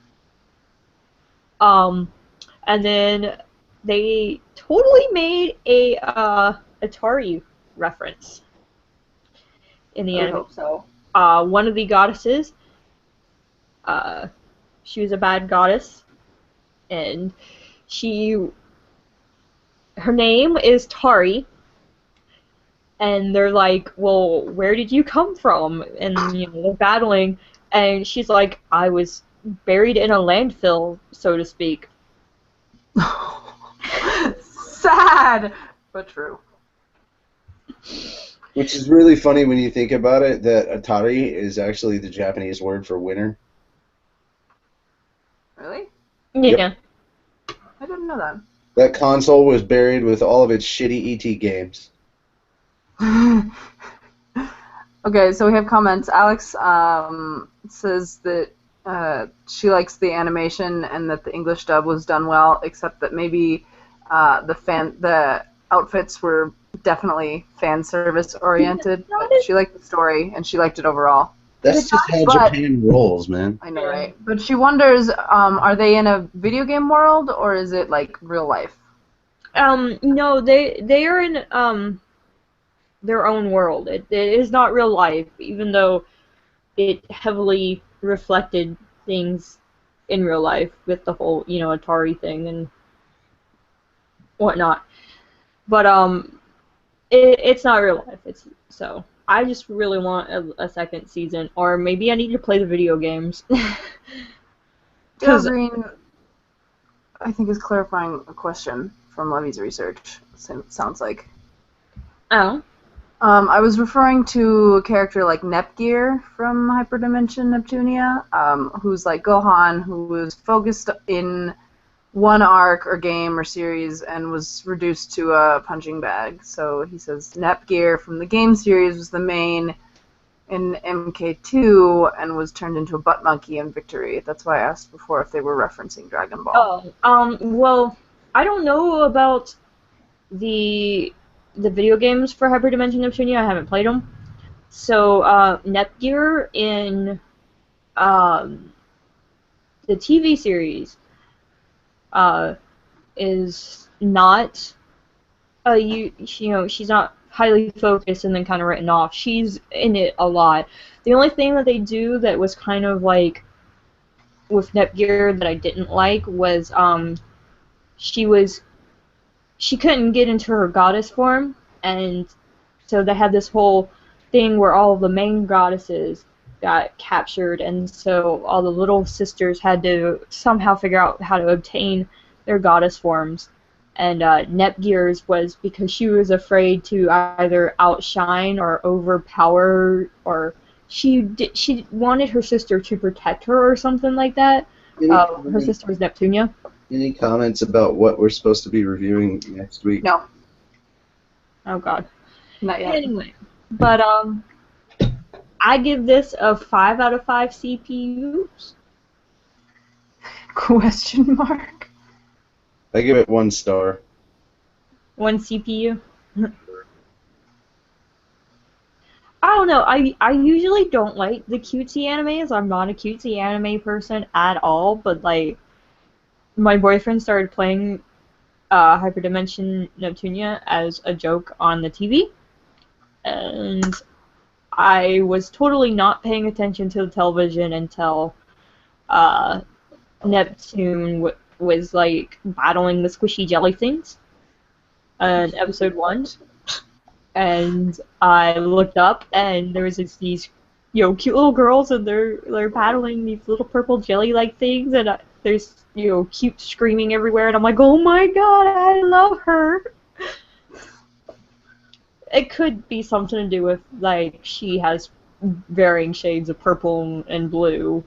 And then they totally made a Atari reference in the anime. Hope so. One of the goddesses, she was a bad goddess, and her name is Tari, and they're like, well, where did you come from? And, they're battling, and she's like, I was buried in a landfill, so to speak. Sad, but true. Which is really funny when you think about it, that Atari is actually the Japanese word for winner. Really? Yeah. Yep. I didn't know that. That console was buried with all of its shitty ET games. Okay, so we have comments. Alex says that she likes the animation and that the English dub was done well, except that maybe the outfits were definitely fan service oriented. But she liked the story and she liked it overall. That's just how Japan rolls, man. I know, right? But she wonders, are they in a video game world or is it like real life? No, they are in their own world. It is not real life, even though it heavily reflected things in real life with the whole, Atari thing and whatnot. But it's not real life. So I just really want a second season, or maybe I need to play the video games. Green, I think, is clarifying a question from Levy's research. Sounds like. Oh. I was referring to a character like Nepgear from Hyperdimension Neptunia, who's like Gohan, who was focused in one arc or game or series and was reduced to a punching bag. So he says Nepgear from the game series was the main in MK2 and was turned into a butt monkey in Victory. That's why I asked before if they were referencing Dragon Ball. Well, I don't know about the video games for Hyperdimension Neptunia. I haven't played them. So Nepgear in the TV series is not she's not highly focused and then kind of written off. She's in it a lot. The only thing that they do that was kind of like with Nepgear that I didn't like was she couldn't get into her goddess form, and so they had this whole thing where all of the main goddesses got captured, and so all the little sisters had to somehow figure out how to obtain their goddess forms. And Nepgear's was because she was afraid to either outshine or overpower, or she wanted her sister to protect her or something like that. Her sister was Neptunia. Any comments about what we're supposed to be reviewing next week? No, Oh god. not yet. Anyway, but I give this a 5 out of 5 CPUs. Question mark. I give it 1 star. 1 CPU. I don't know. I usually don't like the cutesy animes. I'm not a cutesy anime person at all. But like, my boyfriend started playing Hyperdimension Neptunia as a joke on the TV, and I was totally not paying attention to the television until Neptune was like battling the squishy jelly things in episode 1, and I looked up and there was these cute little girls, and they're battling these little purple jelly like things, and there's cute screaming everywhere, and I'm like, oh my god, I love her. It could be something to do with like she has varying shades of purple and blue,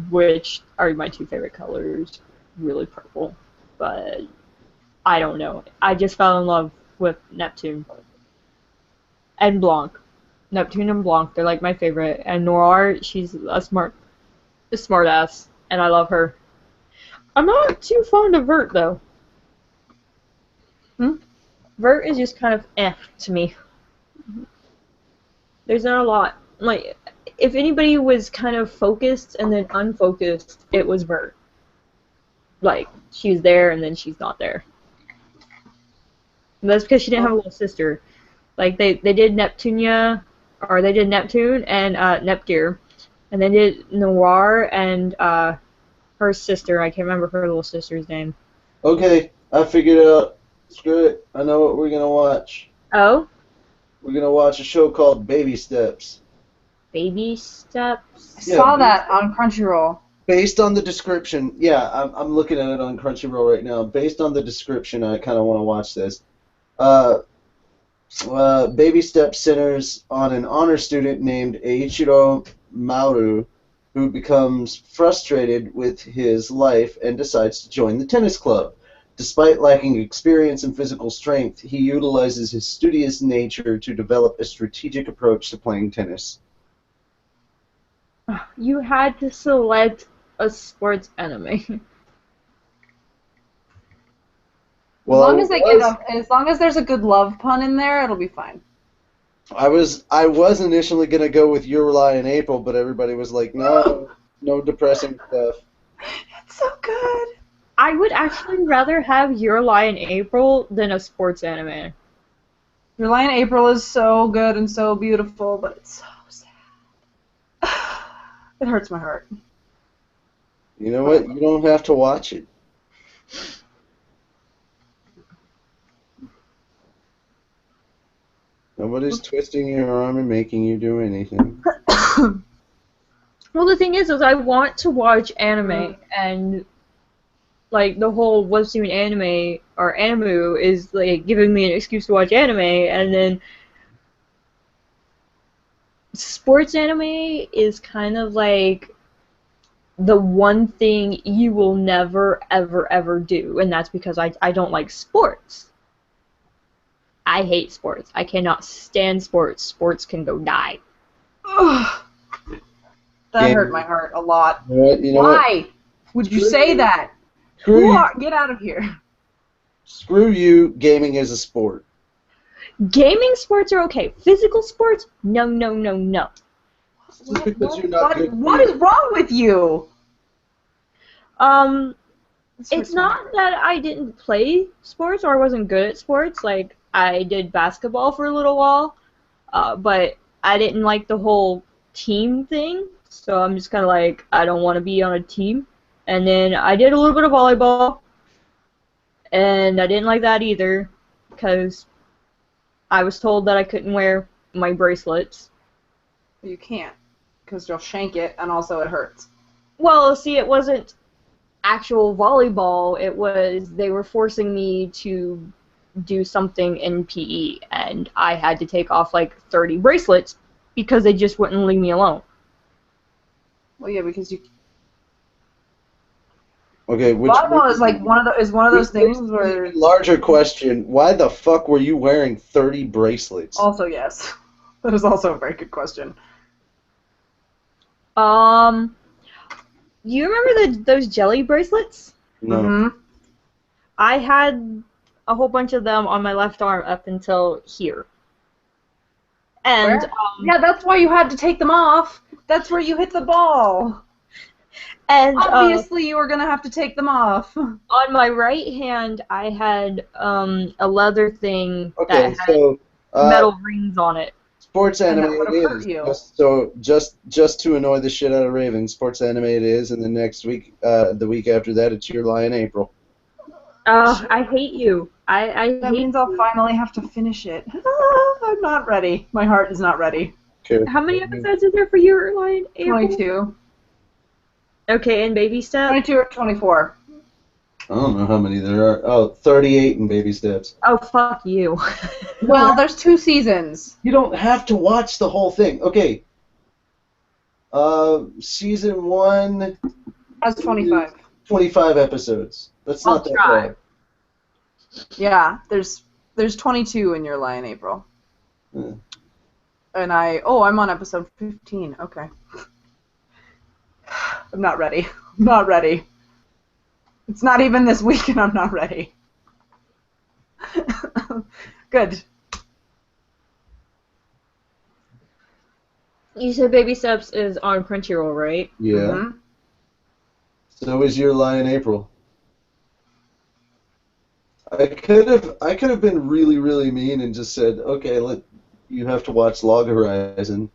which are my 2 favorite colors. Really purple, but I don't know. I just fell in love with Neptune and Blanc. Neptune and Blanc, they're like my favorite. And Noir, she's a smart ass, and I love her. I'm not too fond of Vert though. Vert is just kind of to me. There's not a lot. Like, if anybody was kind of focused and then unfocused, it was Vert. Like, she's there and then she's not there. And that's because she didn't have a little sister. Like, they did Neptunia, or they did Neptune and Nepgear, and they did Noir and her sister. I can't remember her little sister's name. Okay, I figured it out. Screw it. I know what we're gonna watch. Oh? We're gonna watch a show called Baby Steps. Baby Steps? I saw that on Crunchyroll. Based on the description, yeah, I'm looking at it on Crunchyroll right now. Based on the description, I kind of want to watch this. Baby Steps centers on an honor student named Eiichiro Maru, who becomes frustrated with his life and decides to join the tennis club. Despite lacking experience and physical strength, he utilizes his studious nature to develop a strategic approach to playing tennis. You had to select a sports anime. Well, as long as there's a good love pun in there, it'll be fine. I was initially gonna go with Your Lie in April, but everybody was like, no depressing stuff. It's so good. I would actually rather have Your Lie in April than a sports anime. Your Lie in April is so good and so beautiful, but it's so sad. It hurts my heart. You know what? You don't have to watch it. Nobody's twisting your arm and making you do anything. Well, the thing is I want to watch anime, and like the whole webtoon anime or Animoo is like giving me an excuse to watch anime, and then sports anime is kind of like the one thing you will never ever ever do, and that's because I don't like sports. I hate sports. I cannot stand sports. Sports can go die. Ugh. That hurt my heart a lot. You know Why would you say that? Get out of here. Screw you, gaming is a sport. Gaming sports are okay. Physical sports? No, no, no, no. Just because you're not good. What is wrong with you? It's not that I didn't play sports or I wasn't good at sports. Like, I did basketball for a little while, but I didn't like the whole team thing. So I'm just kind of like, I don't want to be on a team. And then I did a little bit of volleyball, and I didn't like that either, because I was told that I couldn't wear my bracelets. You can't, because you'll shank it, and also it hurts. Well, see, it wasn't actual volleyball, they were forcing me to do something in PE, and I had to take off like 30 bracelets because they just wouldn't leave me alone. Well, yeah, because you. Okay, Volleyball is like one of those things where. Larger question: why the fuck were you wearing 30 bracelets? Also, yes, that is also a very good question. You remember those jelly bracelets? No. Mm-hmm. I had a whole bunch of them on my left arm up until here. And Yeah, that's why you had to take them off. That's where you hit the ball. And obviously you were gonna have to take them off. on my right hand, I had a leather thing Okay, that had so metal rings on it. sports And anime that would've it hurt is. you. Just to annoy the shit out of Raven, sports anime it is, and the next week, the week after that, it's Your Lie in April. I hate you. I That hate means I'll finally have to finish it. I'm not ready. My heart is not ready. Okay. How many episodes is there for Your Lie in April? 22. Okay, and Baby Step? 22 or 24. I don't know how many there are. Oh, 38 in baby steps. Oh, fuck you. Well, there's 2 seasons. You don't have to watch the whole thing. Okay. Season 1. That's 25. 25 episodes. That's not that try. bad. Yeah, there's 22 in Your Lie in April. Yeah. And I'm on episode 15. Okay. I'm not ready. I'm not ready. It's not even this week and I'm not ready. Good. You said Baby Steps is on Crunchyroll, right? Yeah. Mm-hmm. So is Your Lie in April. I could have been really, really mean and just said, okay, you have to watch Log Horizon.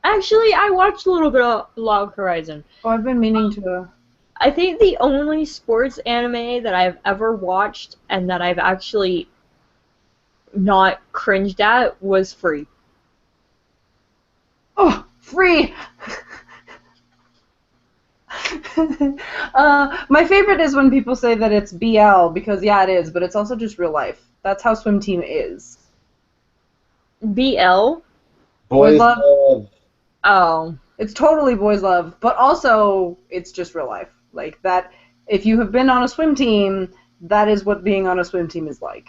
Actually, I watched a little bit of Log Horizon. Oh, I've been meaning to. I think the only sports anime that I've ever watched and that I've actually not cringed at was Free. Oh, Free! My favorite is when people say that it's BL, because yeah, it is, but it's also just real life. That's how Swim Team is. BL? Boys Love. Love. Oh. It's totally boys love, but also it's just real life. Like that, if you have been on a swim team, that is what being on a swim team is like.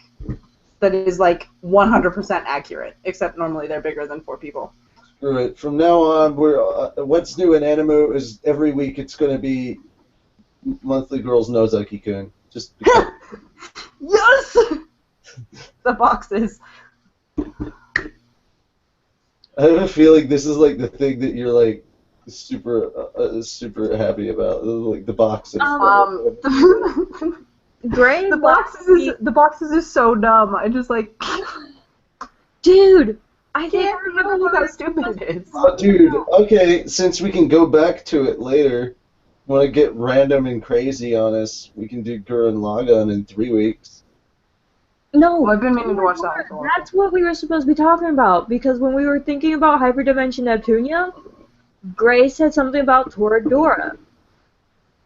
That is like 100% accurate, except normally they're bigger than 4 people. Screw it. From now on, what's new in Animoo is every week it's going to be Monthly Girls Nozaki-kun. Just because. Yes! The boxes. I have a feeling this is like the thing that you're like super happy about, like the boxes. Gray the boxes is so dumb. I just like. Dude, I think can't remember how stupid it is. Oh, dude, okay, since we can go back to it later, want to get random and crazy on us, we can do Gurren Lagann in 3 weeks. No, I've been meaning to watch that for a while. That's what we were supposed to be talking about, because when we were thinking about Hyperdimension Neptunia, Gray said something about Toradora.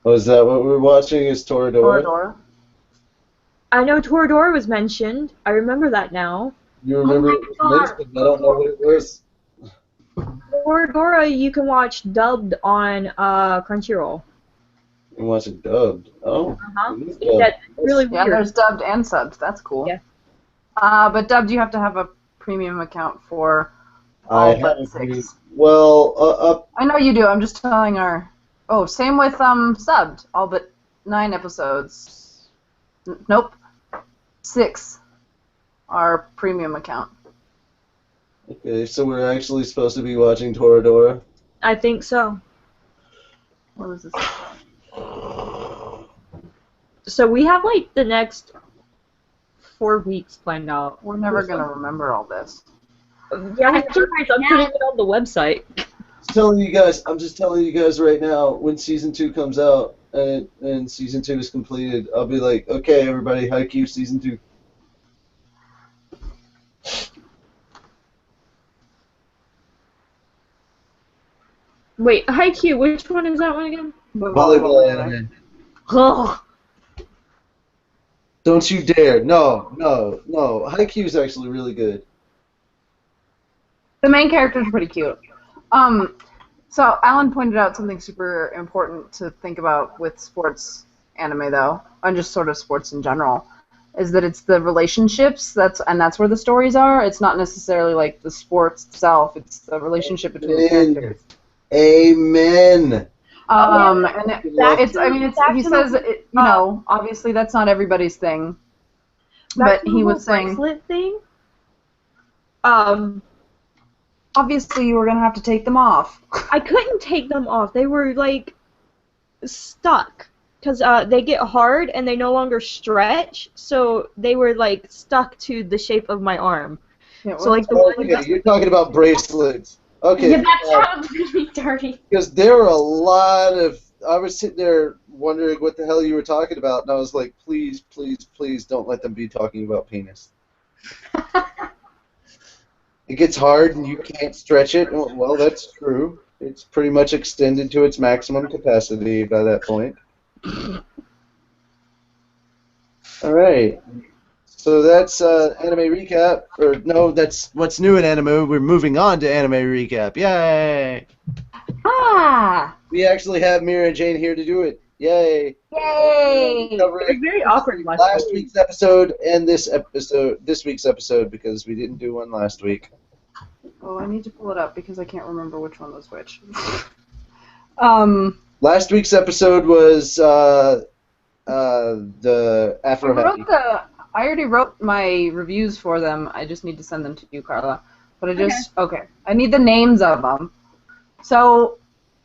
Oh, is that what we're watching, is Toradora? Toradora. I know Toradora was mentioned. I remember that now. You remember it was mentioned, I don't know what it was. Toradora you can watch dubbed on Crunchyroll. You can watch it dubbed. Oh, Uh-huh. it is dubbed. That's really Yeah, weird. there's dubbed and subbed. That's cool. Yeah. But dubbed, you have to have a premium account for I all but have 6. Well, I know you do. I'm just telling our. Oh, same with subbed. All but 9 episodes. Nope. 6 are premium account. okay, so we're actually supposed to be watching Toradora. I think so. What was this? So we have like the next 4 weeks planned out. We're never gonna remember all this. Yeah, I'm putting it on the website. I'm just telling you guys right now, when season 2 comes out and season 2 is completed, I'll be like, okay, everybody, Haikyuu season 2. Wait, Haikyuu, which one is that one again? Volleyball anime. Ugh. Don't you dare. No. Haikyuu's actually really good. The main characters are pretty cute. So Alan pointed out something super important to think about with sports anime, though, and just sort of sports in general, is that it's the relationships that's where the stories are. It's not necessarily like the sports itself. It's the relationship between the characters. Amen. And he says, obviously that's not everybody's thing, but he was saying, thing. obviously you were gonna have to take them off. I couldn't take them off. They were like stuck because they get hard and they no longer stretch, so they were like stuck to the shape of my arm. Yeah, So like the one. Okay, you're talking about bracelets. Okay. Yeah, that sounds really dirty. Because there were a lot of. I was sitting there wondering what the hell you were talking about, and I was like, please, please, please don't let them be talking about penis. It gets hard and you can't stretch it. Well, that's true. It's pretty much extended to its maximum capacity by that point. All right. So that's anime recap. Or no, that's what's new in Animoo. We're moving on to anime recap. Yay! Ah! We actually have Mira and Jane here to do it. Yay! Yay! It was very awkward Last week's episode and this week's episode, because we didn't do one last week. Oh, I need to pull it up because I can't remember which one was which. Last week's episode was the Afro Happy. I already wrote my reviews for them. I just need to send them to you, Carla. But okay. I need the names of them. So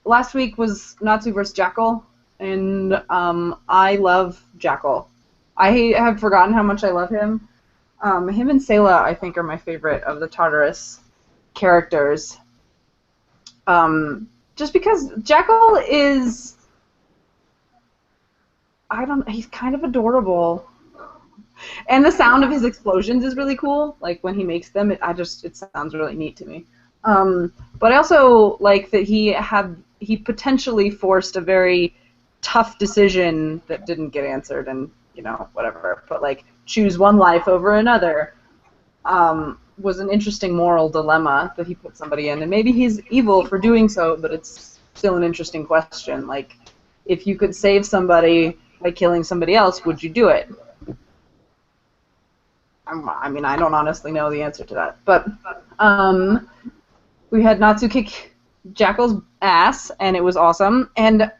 last week was Natsu vs. Jackal, and I love Jackal. I have forgotten how much I love him. Him and Sayla, I think, are my favorite of the Tartarus characters. Just because Jackal is, he's kind of adorable. And the sound of his explosions is really cool. Like when he makes them, it sounds really neat to me. But I also like that he potentially forced a very tough decision that didn't get answered, and whatever. But like choose one life over another was an interesting moral dilemma that he put somebody in, and maybe he's evil for doing so, but it's still an interesting question. Like, if you could save somebody by killing somebody else, would you do it? I mean, I don't honestly know the answer to that, but we had Natsu kick Jackal's ass, and it was awesome. And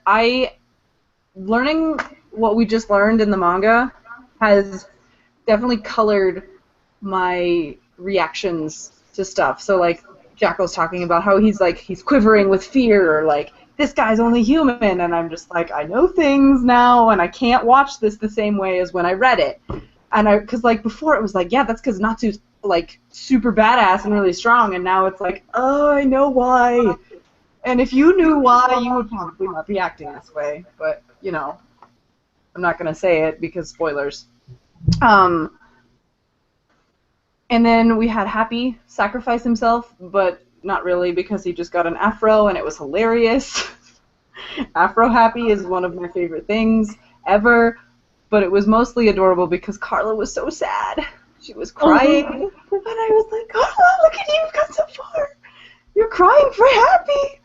learning what we just learned in the manga has definitely colored my reactions to stuff. So, like, Jackal's talking about how he's quivering with fear, or like, this guy's only human, and I'm just like, I know things now, and I can't watch this the same way as when I read it. And because like before it was like, yeah, that's because Natsu's like super badass and really strong, and now it's like, oh, I know why. And if you knew why, you would probably not be acting this way. But I'm not gonna say it because spoilers. And then we had Happy sacrifice himself, but not really, because he just got an afro and it was hilarious. Afro Happy is one of my favorite things ever. But it was mostly adorable because Carla was so sad. She was crying. And I was like, Carla, look at you, you've got so far. You're crying for Happy.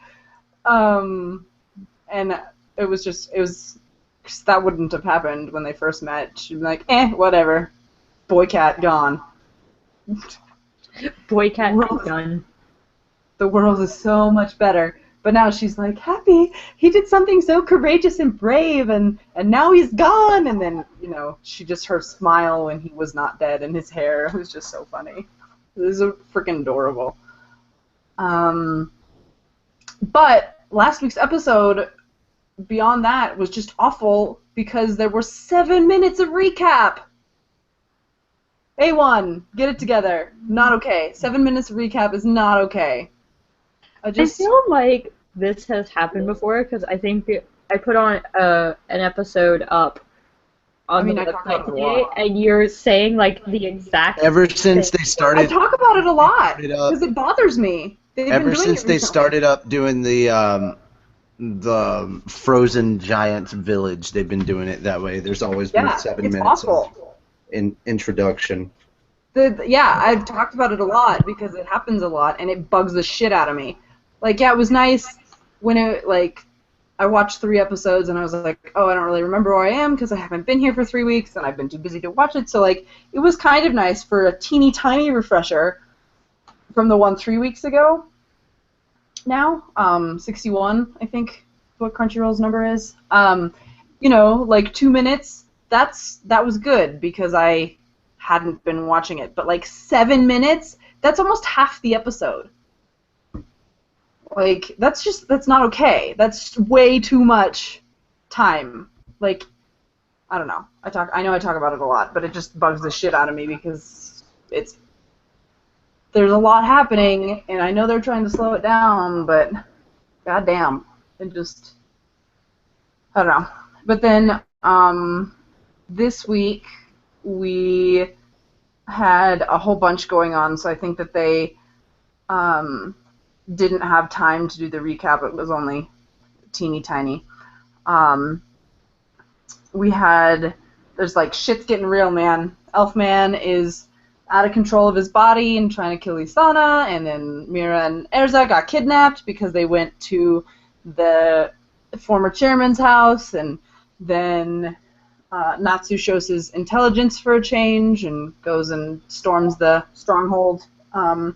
And it was that wouldn't have happened when they first met. She'd be like, whatever. Boy cat gone. Boy cat done. The world is so much better. But now she's like, Happy, he did something so courageous and brave, and now he's gone. And then, her smile when he was not dead, and his hair was just so funny. It was freaking adorable. But last week's episode, beyond that, was just awful because there were 7 minutes of recap. A1, get it together. Not okay. 7 minutes of recap is not okay. I feel like this has happened before, because I think I put on an episode up on the website today, and you're saying like the exact Ever since thing. they started... I talk about it a lot, because it bothers me. Ever since they started up doing the the Frozen Giants Village. They've been doing it that way. There's always been Yeah, 7 it's minutes awful. of introduction. Yeah, I've talked about it a lot because it happens a lot, and it bugs the shit out of me. Like, yeah, it was nice when I watched 3 episodes, and I was like, oh, I don't really remember where I am because I haven't been here for 3 weeks, and I've been too busy to watch it. So, like, it was kind of nice for a teeny tiny refresher from the one 3 weeks ago. Now, 61, I think, what Crunchyroll's number is. You know, like 2 minutes. That was good because I hadn't been watching it. But like 7 minutes, that's almost half the episode. Like, that's not okay. That's way too much time. Like, I don't know. I know I talk about it a lot, but it just bugs the shit out of me because there's a lot happening, and I know they're trying to slow it down, but goddamn, it just, I don't know. But then this week we had a whole bunch going on, so I think that they didn't have time to do the recap. It was only teeny tiny. There's like, shit's getting real, man. Elfman is out of control of his body and trying to kill Isana, and then Mira and Erza got kidnapped because they went to the former chairman's house, and then Natsu shows his intelligence for a change and goes and storms the stronghold and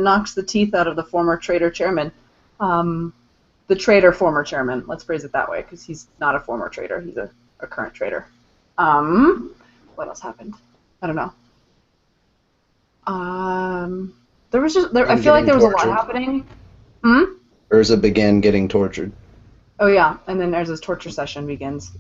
knocks the teeth out of the former traitor chairman. The traitor former chairman, let's phrase it that way, because he's not a former traitor, he's a current traitor. What else happened? I don't know. There was just I feel like there was tortured. A lot happening. Erza began getting tortured. Oh yeah, and then Erza's torture session begins.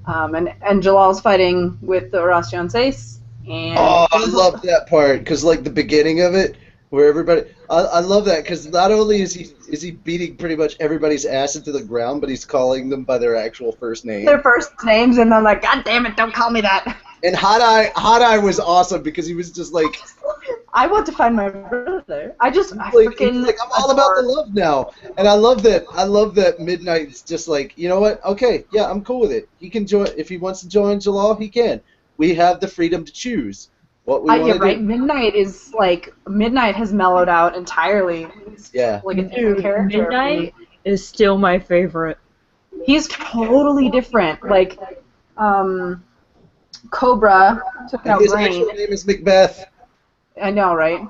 And Jalal's fighting with the Horacion Seis. And I love that part because like the beginning of it, where everybody, I love that because not only is he beating pretty much everybody's ass into the ground, but he's calling them by their actual first name. Their first names, and I'm like, God damn it, don't call me that. And Hot Eye was awesome because he was just like, I want to find my brother. I freaking like, I'm all about the love now, and I love that Midnight's just like, you know what? Okay, yeah, I'm cool with it. He can join if he wants to join Jalal. He can. We have the freedom to choose what we want to do. Right. Midnight has mellowed out entirely. Yeah. Like a different character. Midnight is still my favorite. He's totally different. Like, Cobra took out his Rain. actual name is Macbeth. I know, right?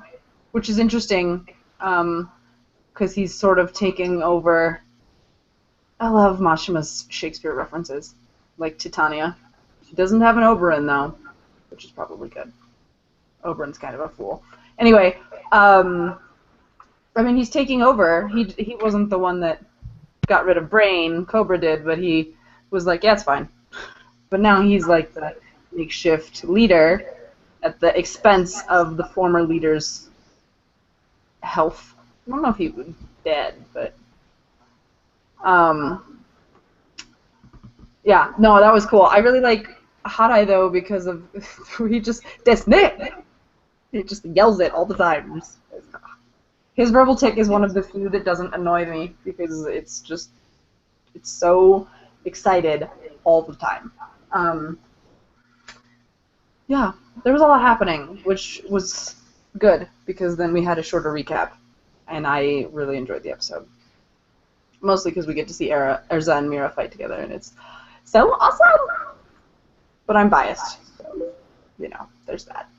Which is interesting, because he's sort of taking over. I love Mashima's Shakespeare references, like Titania. She doesn't have an Oberyn, though, which is probably good. Oberyn's kind of a fool. Anyway, I mean, he's taking over. He wasn't the one that got rid of Brain. Cobra did, but he was like, yeah, it's fine. But now he's like the makeshift leader at the expense of the former leader's health. I don't know if he was dead, but yeah, no, that was cool. I really like Hot Eye though because of he just yells it all the time. His verbal tick is one of the few that doesn't annoy me because it's so excited all the time. Yeah, there was a lot happening, which was good because then we had a shorter recap, and I really enjoyed the episode. Mostly because we get to see Erza and Mira fight together, and it's so awesome! But I'm biased, so, you know, there's that.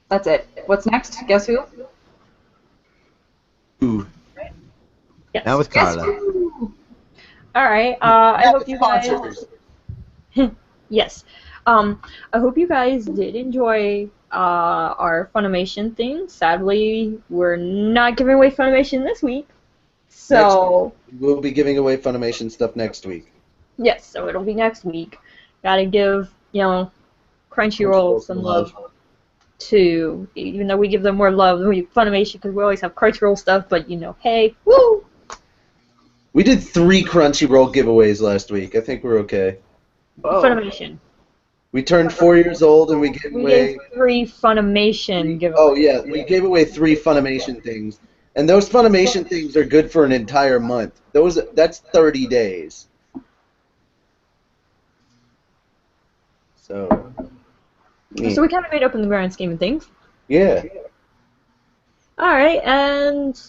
That's it. What's next? Guess who? Ooh. Right. Yes. Now with Carla. Alright, I hope you guys... Yes. I hope you guys did enjoy our Funimation thing. Sadly, we're not giving away Funimation this week. So... We'll be giving away Funimation stuff next week. Yes, so it'll be next week. Gotta give, you know, Crunchyroll some love. Too, even though we give them more love than Funimation because we always have Crunchyroll stuff, but you know, hey, woo! We did 3 Crunchyroll giveaways last week. I think we're okay. Whoa. Funimation. We turned 4 years old and we gave away... We gave 3 Funimation giveaways. Oh yeah, we gave away 3 Funimation things. And those Funimation things are good for an entire month. That's 30 days. So So we kind of made up in the grand scheme of things. yeah. Alright, and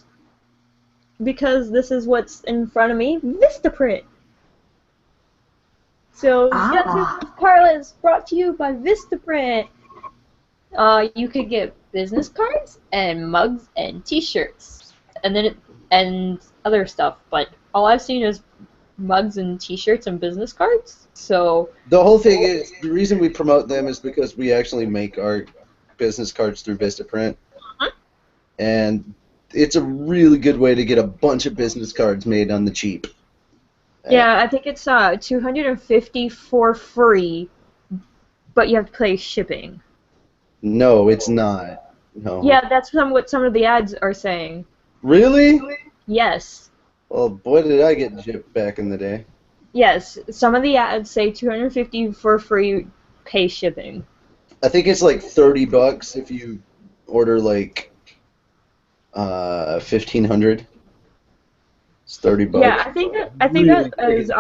because this is what's in front of me, Vistaprint. So, Guess Who With Carla is brought to you by Vistaprint. You could get business cards and mugs and T-shirts, and other stuff. But all I've seen is mugs and T-shirts and business cards. So The whole thing is, the reason we promote them is because we actually make our business cards through Vistaprint. And it's a really good way to get a bunch of business cards made on the cheap. yeah, I think it's $250 for free, but you have to pay shipping. No, it's not. No. Yeah, that's what some of the ads are saying. Really? Yes. Well, boy, did I get gypped back in the day. Yes, some of the ads say $250 for free, pay shipping. I think it's like $30 if you order like 1,500. It's $30. Yeah, I think that is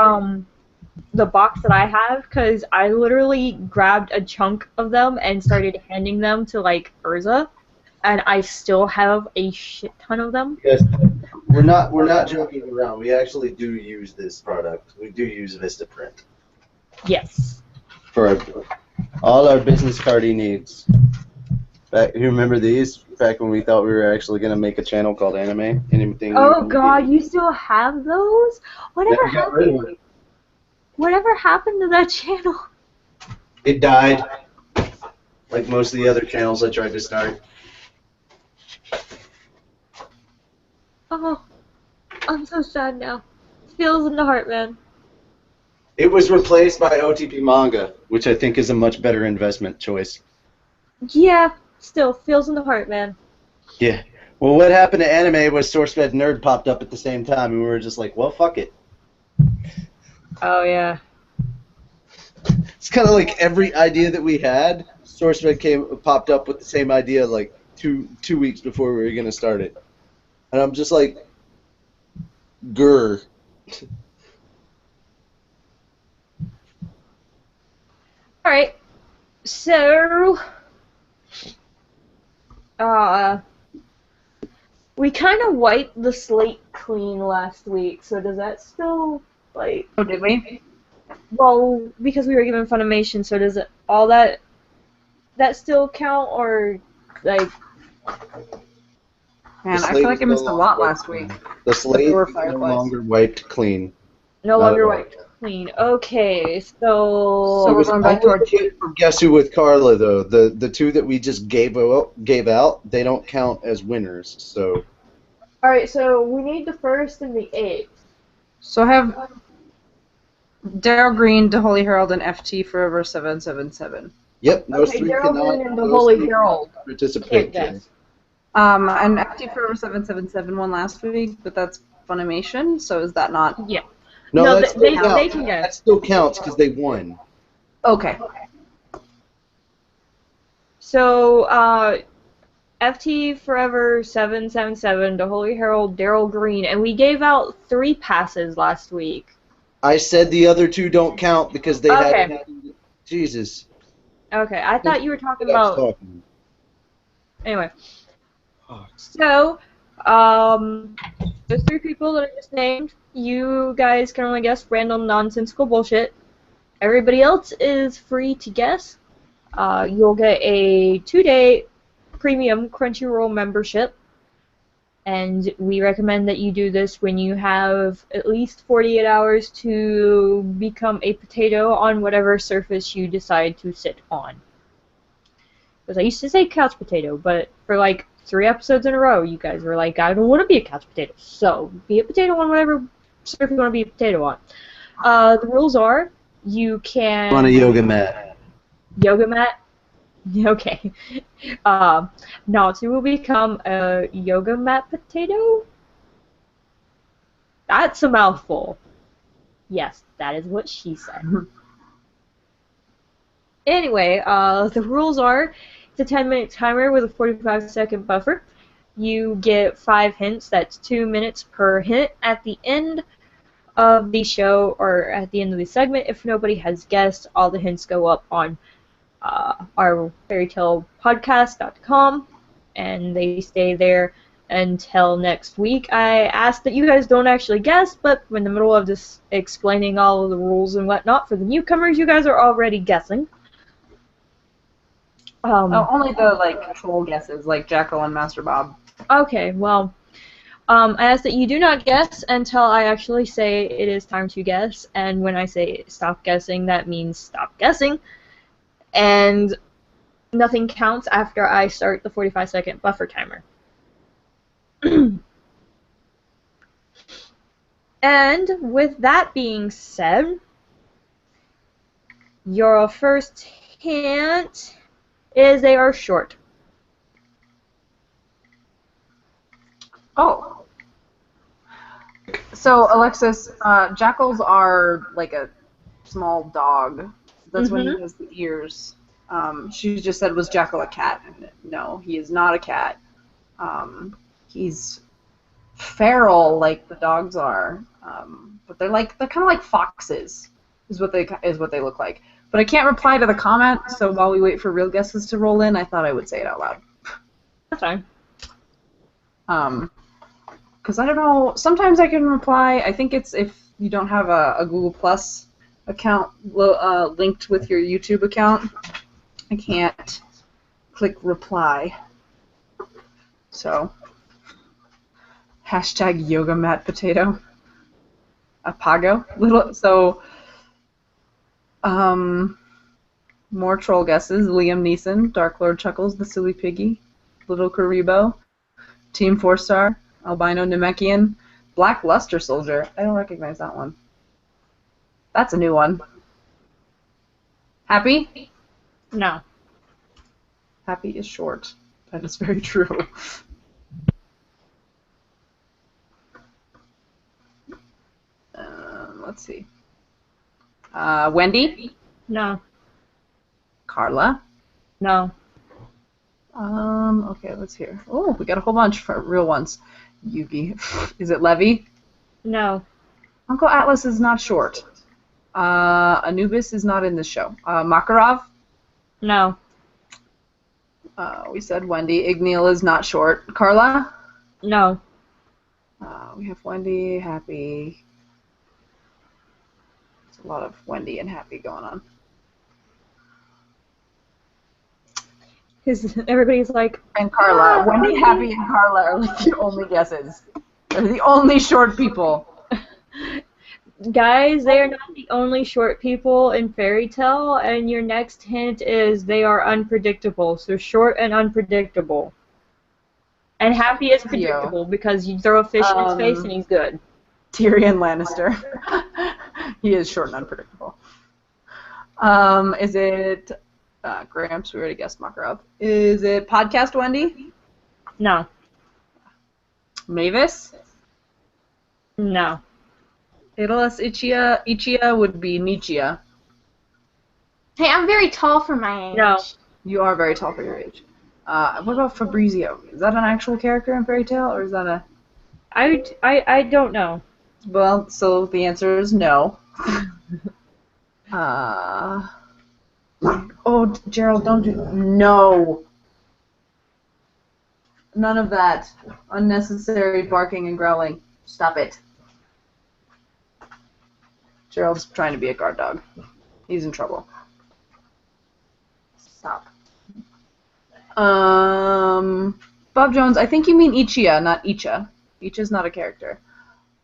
the box that I have, because I literally grabbed a chunk of them and started handing them to like Urza, and I still have a shit ton of them. Yes. We're not joking around. We actually do use this product. We do use Vistaprint Yes. for all our business carding needs. You remember these? Back when we thought we were actually gonna make a channel called Anime. Anything. Oh God, you still have those? Whatever Yeah, we got rid of happened? Whatever happened to that channel? It died. Like most of the other channels I tried to start. Oh, I'm so sad now. Feels in the heart, man. It was replaced by OTP Manga, which I think is a much better investment choice. Yeah, still feels in the heart, man. Yeah. Well, what happened to Anime was SourceFed Nerd popped up at the same time, and we were just like, well, fuck it. Oh yeah. It's kind of like every idea that we had, SourceFed popped up with the same idea like two weeks before we were going to start it. And I'm just like, grr. Alright, so, we kind of wiped the slate clean last week, so does that still, like... Oh, did we? Well, because we were given Funimation, so does it, all that still count, or, like... Man, I feel like I missed a lot last week. The slate is no Fireflies. longer wiped clean. No longer wiped clean. Okay, so... So we're going back to our two. Guess Who With Carla, though. The two that we just gave out, they don't count as winners, so... Alright, so we need the 1st and the 8th. So I have Daryl Green, The Holy Herald, and FT Forever 777. Yep, those Okay, three Daryl cannot Green and the Holy those three Herald. cannot participate. Can't guess. And FT Forever 777 won last week, but that's Funimation, so is that not? Yeah. No, No, that they still counts. can guess. That still counts because they won. Okay. So, FT Forever 777, The Holy Herald, Daryl Green, and we gave out 3 passes last week. I said the other two don't count because they had... Jesus. Okay, I thought you were talking I was about... talking. Anyway. So, those 3 people that I just named, you guys can only guess random nonsensical bullshit. Everybody else is free to guess. You'll get a 2-day premium Crunchyroll membership, and we recommend that you do this when you have at least 48 hours to become a potato on whatever surface you decide to sit on. Because I used to say couch potato, but for like 3 episodes in a row, you guys were like, I don't want to be a couch potato. So, be a potato on whatever surface you want to be a potato on. The rules are, you can... On a yoga mat. Yoga mat? Okay. Natsu will become a yoga mat potato? That's a mouthful. Yes, that is what she said. Anyway, the rules are, it's a 10-minute timer with a 45-second buffer. you get 5 hints. That's 2 minutes per hint. At the end of the show, or at the end of the segment, if nobody has guessed, all the hints go up on our fairytalepodcast.com, and they stay there until next week. I ask that you guys don't actually guess, but in the middle of this explaining all of the rules and whatnot for the newcomers, you guys are already guessing. Only the like troll guesses, like Jackal and Master Bob. Okay, well, I ask that you do not guess until I actually say it is time to guess, and when I say stop guessing, that means stop guessing. And nothing counts after I start the 45-second buffer timer. And with that being said, your first hint is they are short. Oh. So, Alexis, jackals are like a small dog. That's when he has the ears. She just said, was Jackal a cat? And no, he is not a cat. He's feral like the dogs are. But they're kind of like foxes, is what they look like. But I can't reply to the comment, so while we wait for real guesses to roll in, I thought I would say it out loud. That's fine. Because I don't know, sometimes I can reply. I think it's if you don't have a Google Plus account linked with your YouTube account, I can't click reply. So, hashtag yoga mat potato. Apago. More troll guesses. Liam Neeson, Dark Lord Chuckles, the Silly Piggy, Little Karibo, Team 4-Star, Albino Namekian, Black Luster Soldier. I don't recognize that one. That's a new one. Happy? No. Happy is short. That is very true. Let's see. Wendy? No. Carla? No. Okay, let's hear. Oh, we got a whole bunch for real ones. Yugi. Is it Levy? No. Uncle Atlas is not short. Anubis is not in this show. Makarov? No. We said Wendy. Igneal is not short. Carla? No. We have Wendy, Happy. There's a lot of Wendy and Happy going on. Everybody's like... And Carla. Wendy, Happy, and Carla are like the only guesses. They're the only short people. Guys, they are not the only short people in Fairy Tale, and your next hint is they are unpredictable. So short and unpredictable. And Happy is predictable because you throw a fish in his face and he's good. Tyrion Lannister. He is short and unpredictable. Is it Gramps? We already guessed Makarov. Is it Podcast Wendy? No. Mavis? No. Idalis Ichia? Ichia would be Nichia. Hey, I'm very tall for my age. No. You are very tall for your age. What about Fabrizio? Is that an actual character in Fairy Tale, or is that a... I don't know. Well, so the answer is no. Oh, Gerald, don't do... No! None of that. Unnecessary barking and growling. Stop it. Gerald's trying to be a guard dog. He's in trouble. Stop. Bob Jones, I think you mean Ichia, not Icha. Icha's not a character.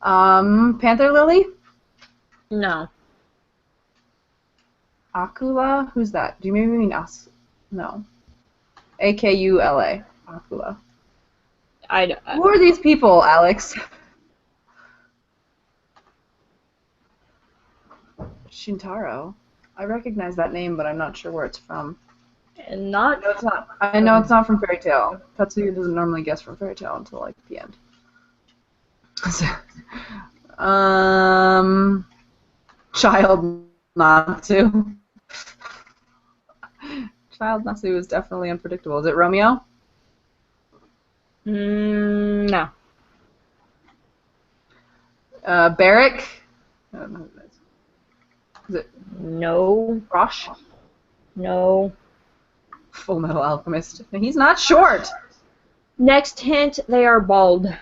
Panther Lily? No. Akula? Who's that? Do you maybe mean As? No. Akula. Akula. Who are these people, Alex? Shintaro. I recognize that name, but I'm not sure where it's from. And not... No, it's not. I know it's not from Fairy Tail. Tatsuya doesn't normally guess from Fairy Tail until, like, the end. Child Natsu. Child Natsu is definitely unpredictable. Is it Romeo? No. Barrick? I don't know who that is. Is it No. Rosh? No. Full Metal Alchemist. He's not short! Next hint, they are bald.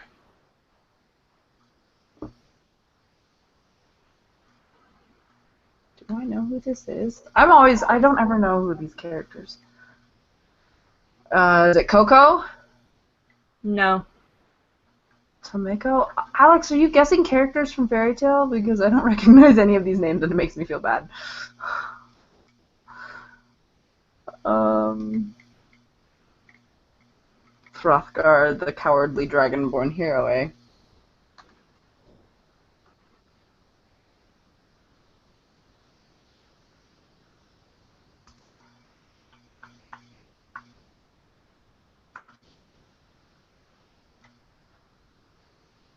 Do I know who this is? I don't ever know who these characters. Is it Coco? No. Tomeko? Alex, are you guessing characters from Fairy Tail? Because I don't recognize any of these names and it makes me feel bad. Hrothgar, the cowardly dragonborn hero, eh?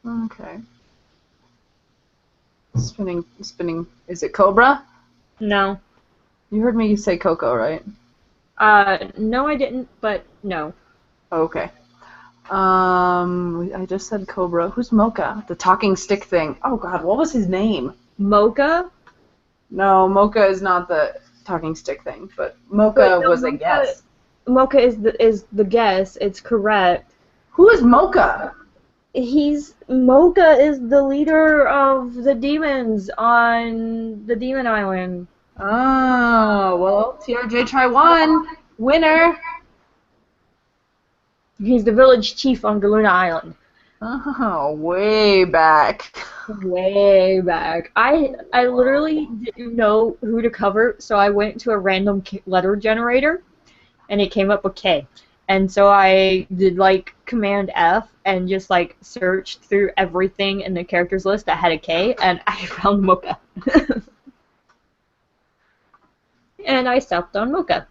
Okay. Spinning. Is it Cobra? No. You heard me say Coco, right? No, I didn't, but no. Okay. I just said Cobra. Who's Mocha? The talking stick thing. Oh God, what was his name? Mocha? No, Mocha is not the talking stick thing, but Mocha was a guess. Mocha is the guess. It's correct. Who is Mocha? Mocha is the leader of the demons on the Demon Island. Oh, well, TRJ try one. Winner. He's the village chief on Galuna Island. Oh, way back. Way back. I literally didn't know who to cover, so I went to a random letter generator, and it came up with K. And so I did like Command F and just like searched through everything in the characters list that had a K, and I found Mocha. And I stopped on Mocha.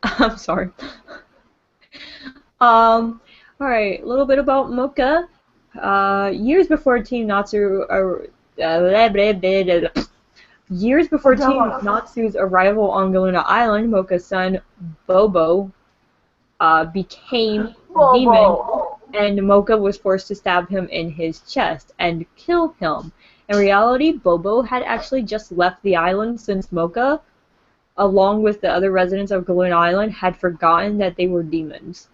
I'm sorry. Alright, a little bit about Mocha. Years before Team Natsu's arrival on Galuna Island, Mocha's son Bobo became a demon, and Mocha was forced to stab him in his chest and kill him. In reality, Bobo had actually just left the island since Mocha, along with the other residents of Galuna Island, had forgotten that they were demons.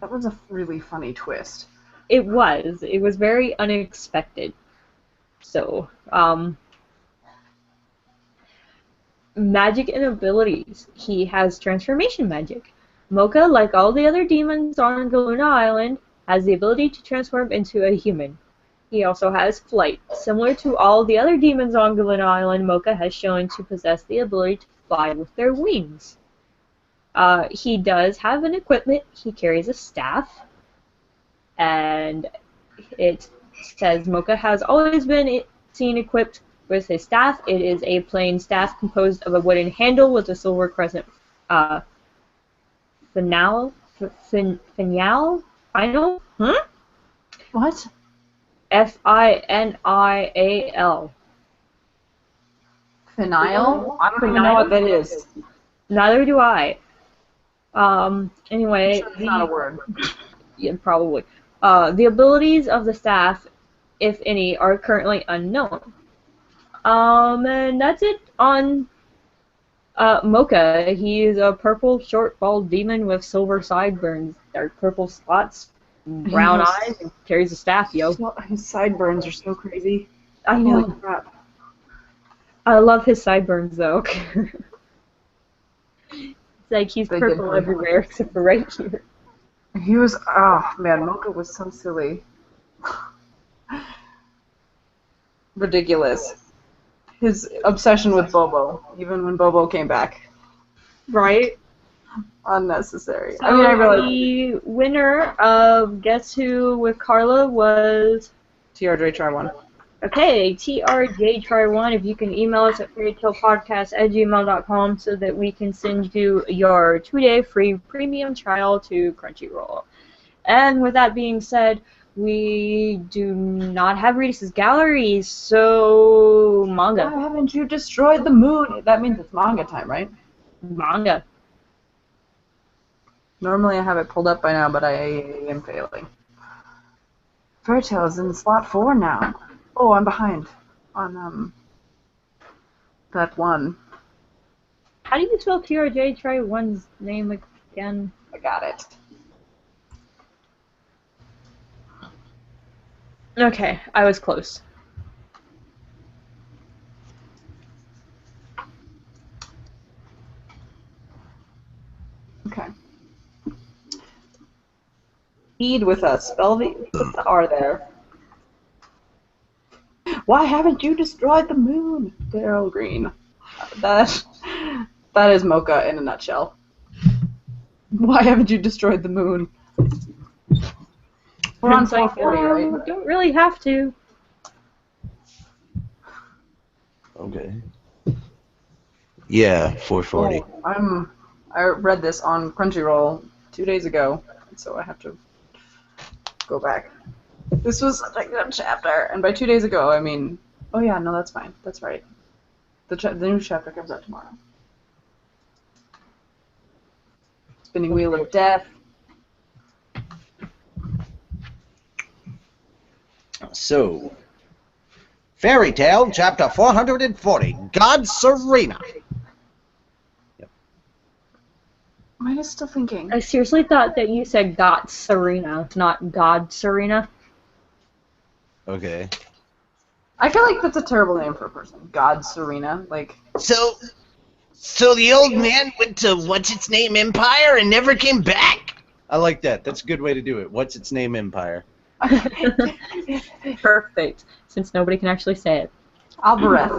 That was a really funny twist. It was. It was very unexpected. So, magic and abilities. He has transformation magic. Mocha, like all the other demons on Galuna Island, has the ability to transform into a human. He also has flight. Similar to all the other demons on Galuna Island, Mocha has shown to possess the ability to fly with their wings. He does have an equipment. He carries a staff. And it says Mocha has always been seen equipped with his staff. It is a plain staff composed of a wooden handle with a silver crescent final? Huh? What? Final. Finial? I don't even know what that is. Neither do I. Anyway, It's not a word. Yeah, probably. The abilities of the staff, if any, are currently unknown. And that's it on Mocha. He is a purple, short, bald demon with silver sideburns, dark purple spots, brown eyes, and carries a staff, yo. His sideburns are so crazy. I know. Holy crap. I love his sideburns, though. It's like he's They purple did. everywhere except for right here. He was, oh man, Mocha was so silly. Ridiculous. His obsession with Bobo, even when Bobo came back. Right? Unnecessary. So I mean, I realize the winner of Guess Who with Carla was... TRJ try one. Okay, TRJ try one. If you can email us at fairytalepodcast@gmail.com so that we can send you your 2-day free premium trial to Crunchyroll. And with that being said, We do not have Reedus Gallery, so manga. Why haven't you destroyed the moon? That means it's manga time, right? Manga. Normally I have it pulled up by now, but I am failing. Fairy Tail is in slot 4 now. Oh, I'm behind on that one. How do you spell TRJ? Try one's name again. I got it. Okay, I was close. Okay. Feed with us. Spell put the R there. Why haven't you destroyed the moon? Daryl Green. That is Mocha in a nutshell. Why haven't you destroyed the moon? We're on It's like, 440, right? don't really have to. Okay. Yeah, 440. Oh, I read this on Crunchyroll 2 days ago, so I have to go back. This was such a good chapter, and by 2 days ago, I mean, oh yeah, no, that's fine. That's right. The new chapter comes out tomorrow. Spinning Wheel of Death. So, Fairy Tale, chapter 440, God Serena. Mine is still thinking. I seriously thought that you said Got Serena, not God Serena. Okay. I feel like that's a terrible name for a person. God Serena. Like, So the old man went to what's-its-name Empire and never came back? I like that. That's a good way to do it. What's-its-name Empire. Perfect, since nobody can actually say it. Alvarez.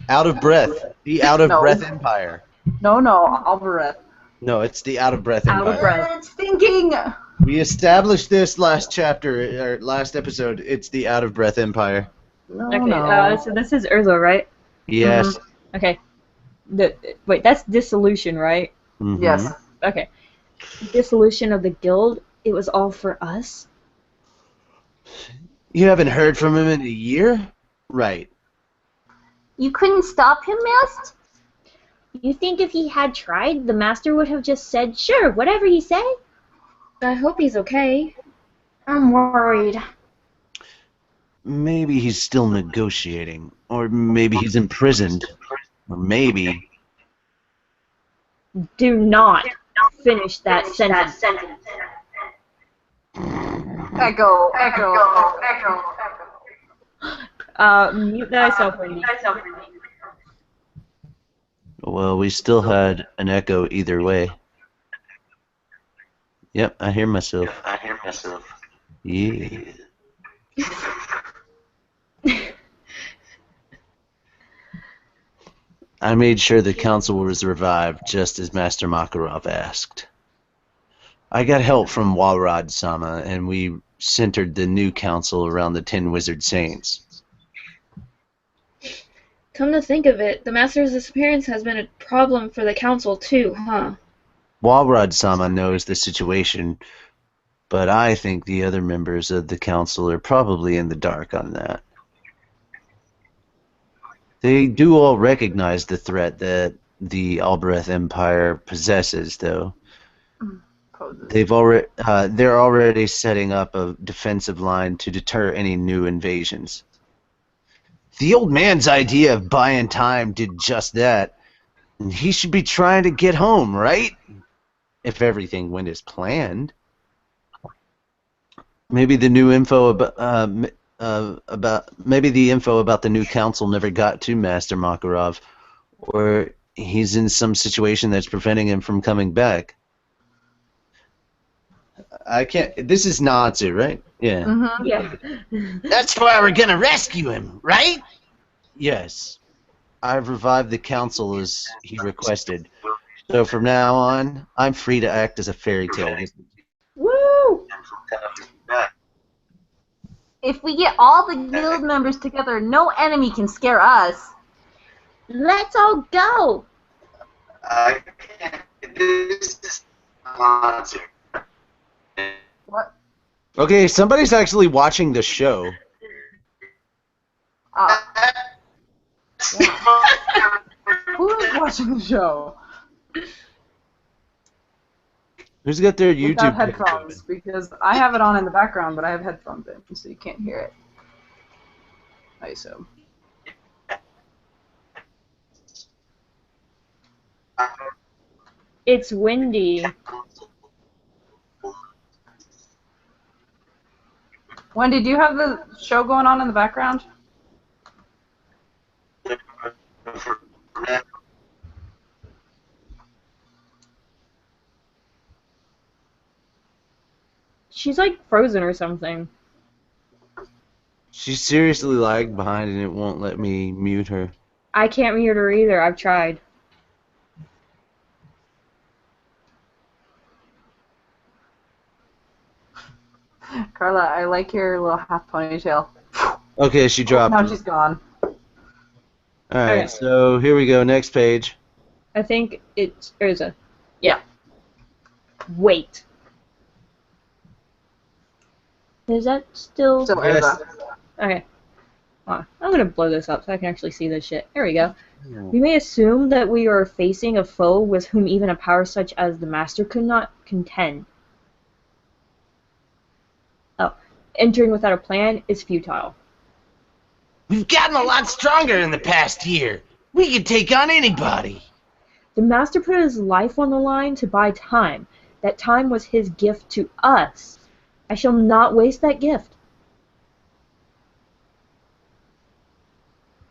Out of breath. The out of No. breath Empire. No, Alvarez. No, it's the out of breath Out Empire. of breath. It's thinking. We established this last chapter, or last episode. It's the out of breath Empire. No, Okay, no. so this is Urza, right? Yes. Okay. Wait, that's dissolution, right? Mhm. Yes. Okay. Dissolution of the guild, it was all for us? You haven't heard from him in a year? Right. You couldn't stop him, Mist? You think if he had tried, the master would have just said, sure, whatever you say? I hope he's okay. I'm worried. Maybe he's still negotiating. Or maybe he's imprisoned. Or maybe... Do not finish that sentence. Echo. Mute thyself, Wendy. Well, we still had an echo either way. Yep, I hear myself. Yeah. I made sure the council was revived just as Master Makarov asked. I got help from Walrod-sama, and we centered the new council around the 10 Wizard Saints. Come to think of it, the Master's disappearance has been a problem for the Council too, huh? Walrod-sama knows the situation, but I think the other members of the council are probably in the dark on that. They do all recognize the threat that the Albreth Empire possesses, though. They're already setting up a defensive line to deter any new invasions. The old man's idea of buying time did just that. And he should be trying to get home, right? If everything went as planned. Maybe the new info maybe the info about the new council never got to Master Makarov, or he's in some situation that's preventing him from coming back. I can't. This is Natsu, right? Yeah. Mm-hmm. Yeah. That's why we're gonna rescue him, right? Yes. I've revived the council as he requested. So from now on, I'm free to act as a fairy tale. Woo! If we get all the guild members together, no enemy can scare us. Let's all go. I can't. This is Natsu. What? Okay, somebody's actually watching the show. Yeah. Who is watching the show? Who's got their Without YouTube headphones, because I have it on in the background, but I have headphones in, so you can't hear it. I assume. It's windy. Wendy, do you have the show going on in the background? She's like frozen or something. She's seriously lagged behind and it won't let me mute her. I can't mute her either. I've tried. Carla, I like your little half ponytail. Okay, she dropped Now me. she's gone. Alright, Okay. so here we go. Next page. I think it's Urza. Yeah. Wait. Is that still... So Yes. Urza. Okay. Hold on. I'm gonna blow this up so I can actually see this shit. There we go. We may assume that we are facing a foe with whom even a power such as the Master could not contend. Oh. Entering without a plan is futile. We've gotten a lot stronger in the past year. We can take on anybody. The Master put his life on the line to buy time. That time was his gift to us. I shall not waste that gift.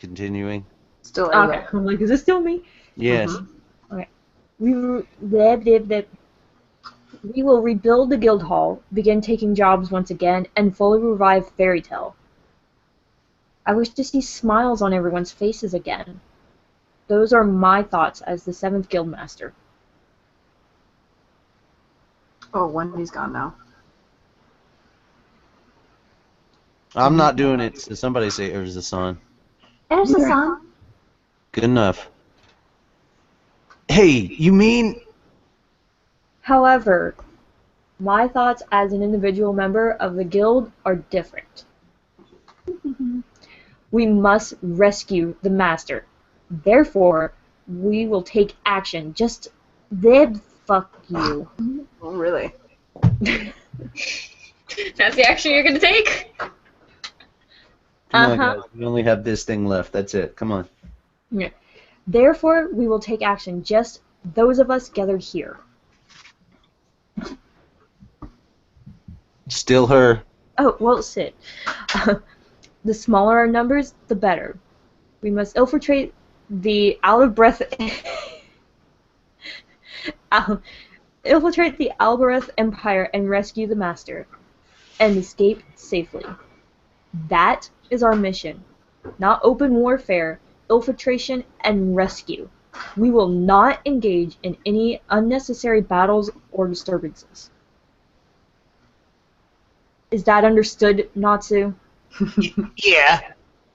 Continuing. Still Urza. Okay. I'm like, is this still me? Yes. We will rebuild the guild hall, begin taking jobs once again, and fully revive Fairy Tale. I wish to see smiles on everyone's faces again. Those are my thoughts as the 7th guild master. Oh, Wendy's gone now. I'm not doing it, so somebody say Urza-san. There's the sun. Good enough. Hey, you mean... However, my thoughts as an individual member of the guild are different. We must rescue the master. Therefore, we will take action. Just fuck you. Oh, really? That's the action you're gonna take? Come on, guys. We only have this thing left. That's it. Come on. Yeah. Therefore, we will take action. Just those of us gathered here. Still her. Oh, well, sit. The smaller our numbers, the better. We must infiltrate the out-of-breath... infiltrate the Albereth Empire and rescue the Master. And escape safely. That is our mission. Not open warfare, infiltration, and rescue. We will not engage in any unnecessary battles or disturbances. Is that understood, Natsu? Yeah.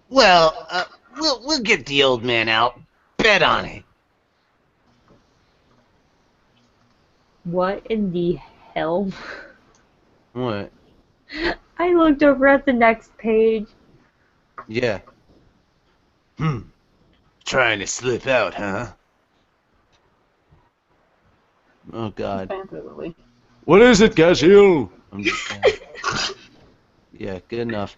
Well, we'll get the old man out. Bet on it. What in the hell? What? I looked over at the next page. Yeah. Trying to slip out, huh? Oh, God. Panther Lily. What is it, Gaziel? I'm just saying. Yeah, good enough.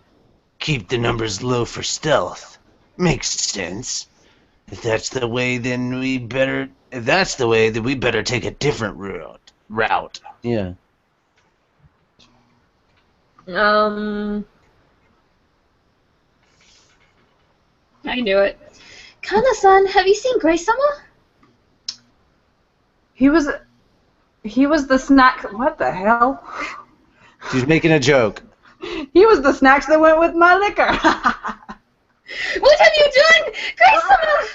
Keep the numbers low for stealth. Makes sense. If that's the way, then we better... If that's the way, then we better take a different route. Yeah. I knew it. Kana-san, have you seen Gray-sama? He was the snack. What the hell? She's making a joke. He was the snacks that went with my liquor. What have you done? Gray-sama!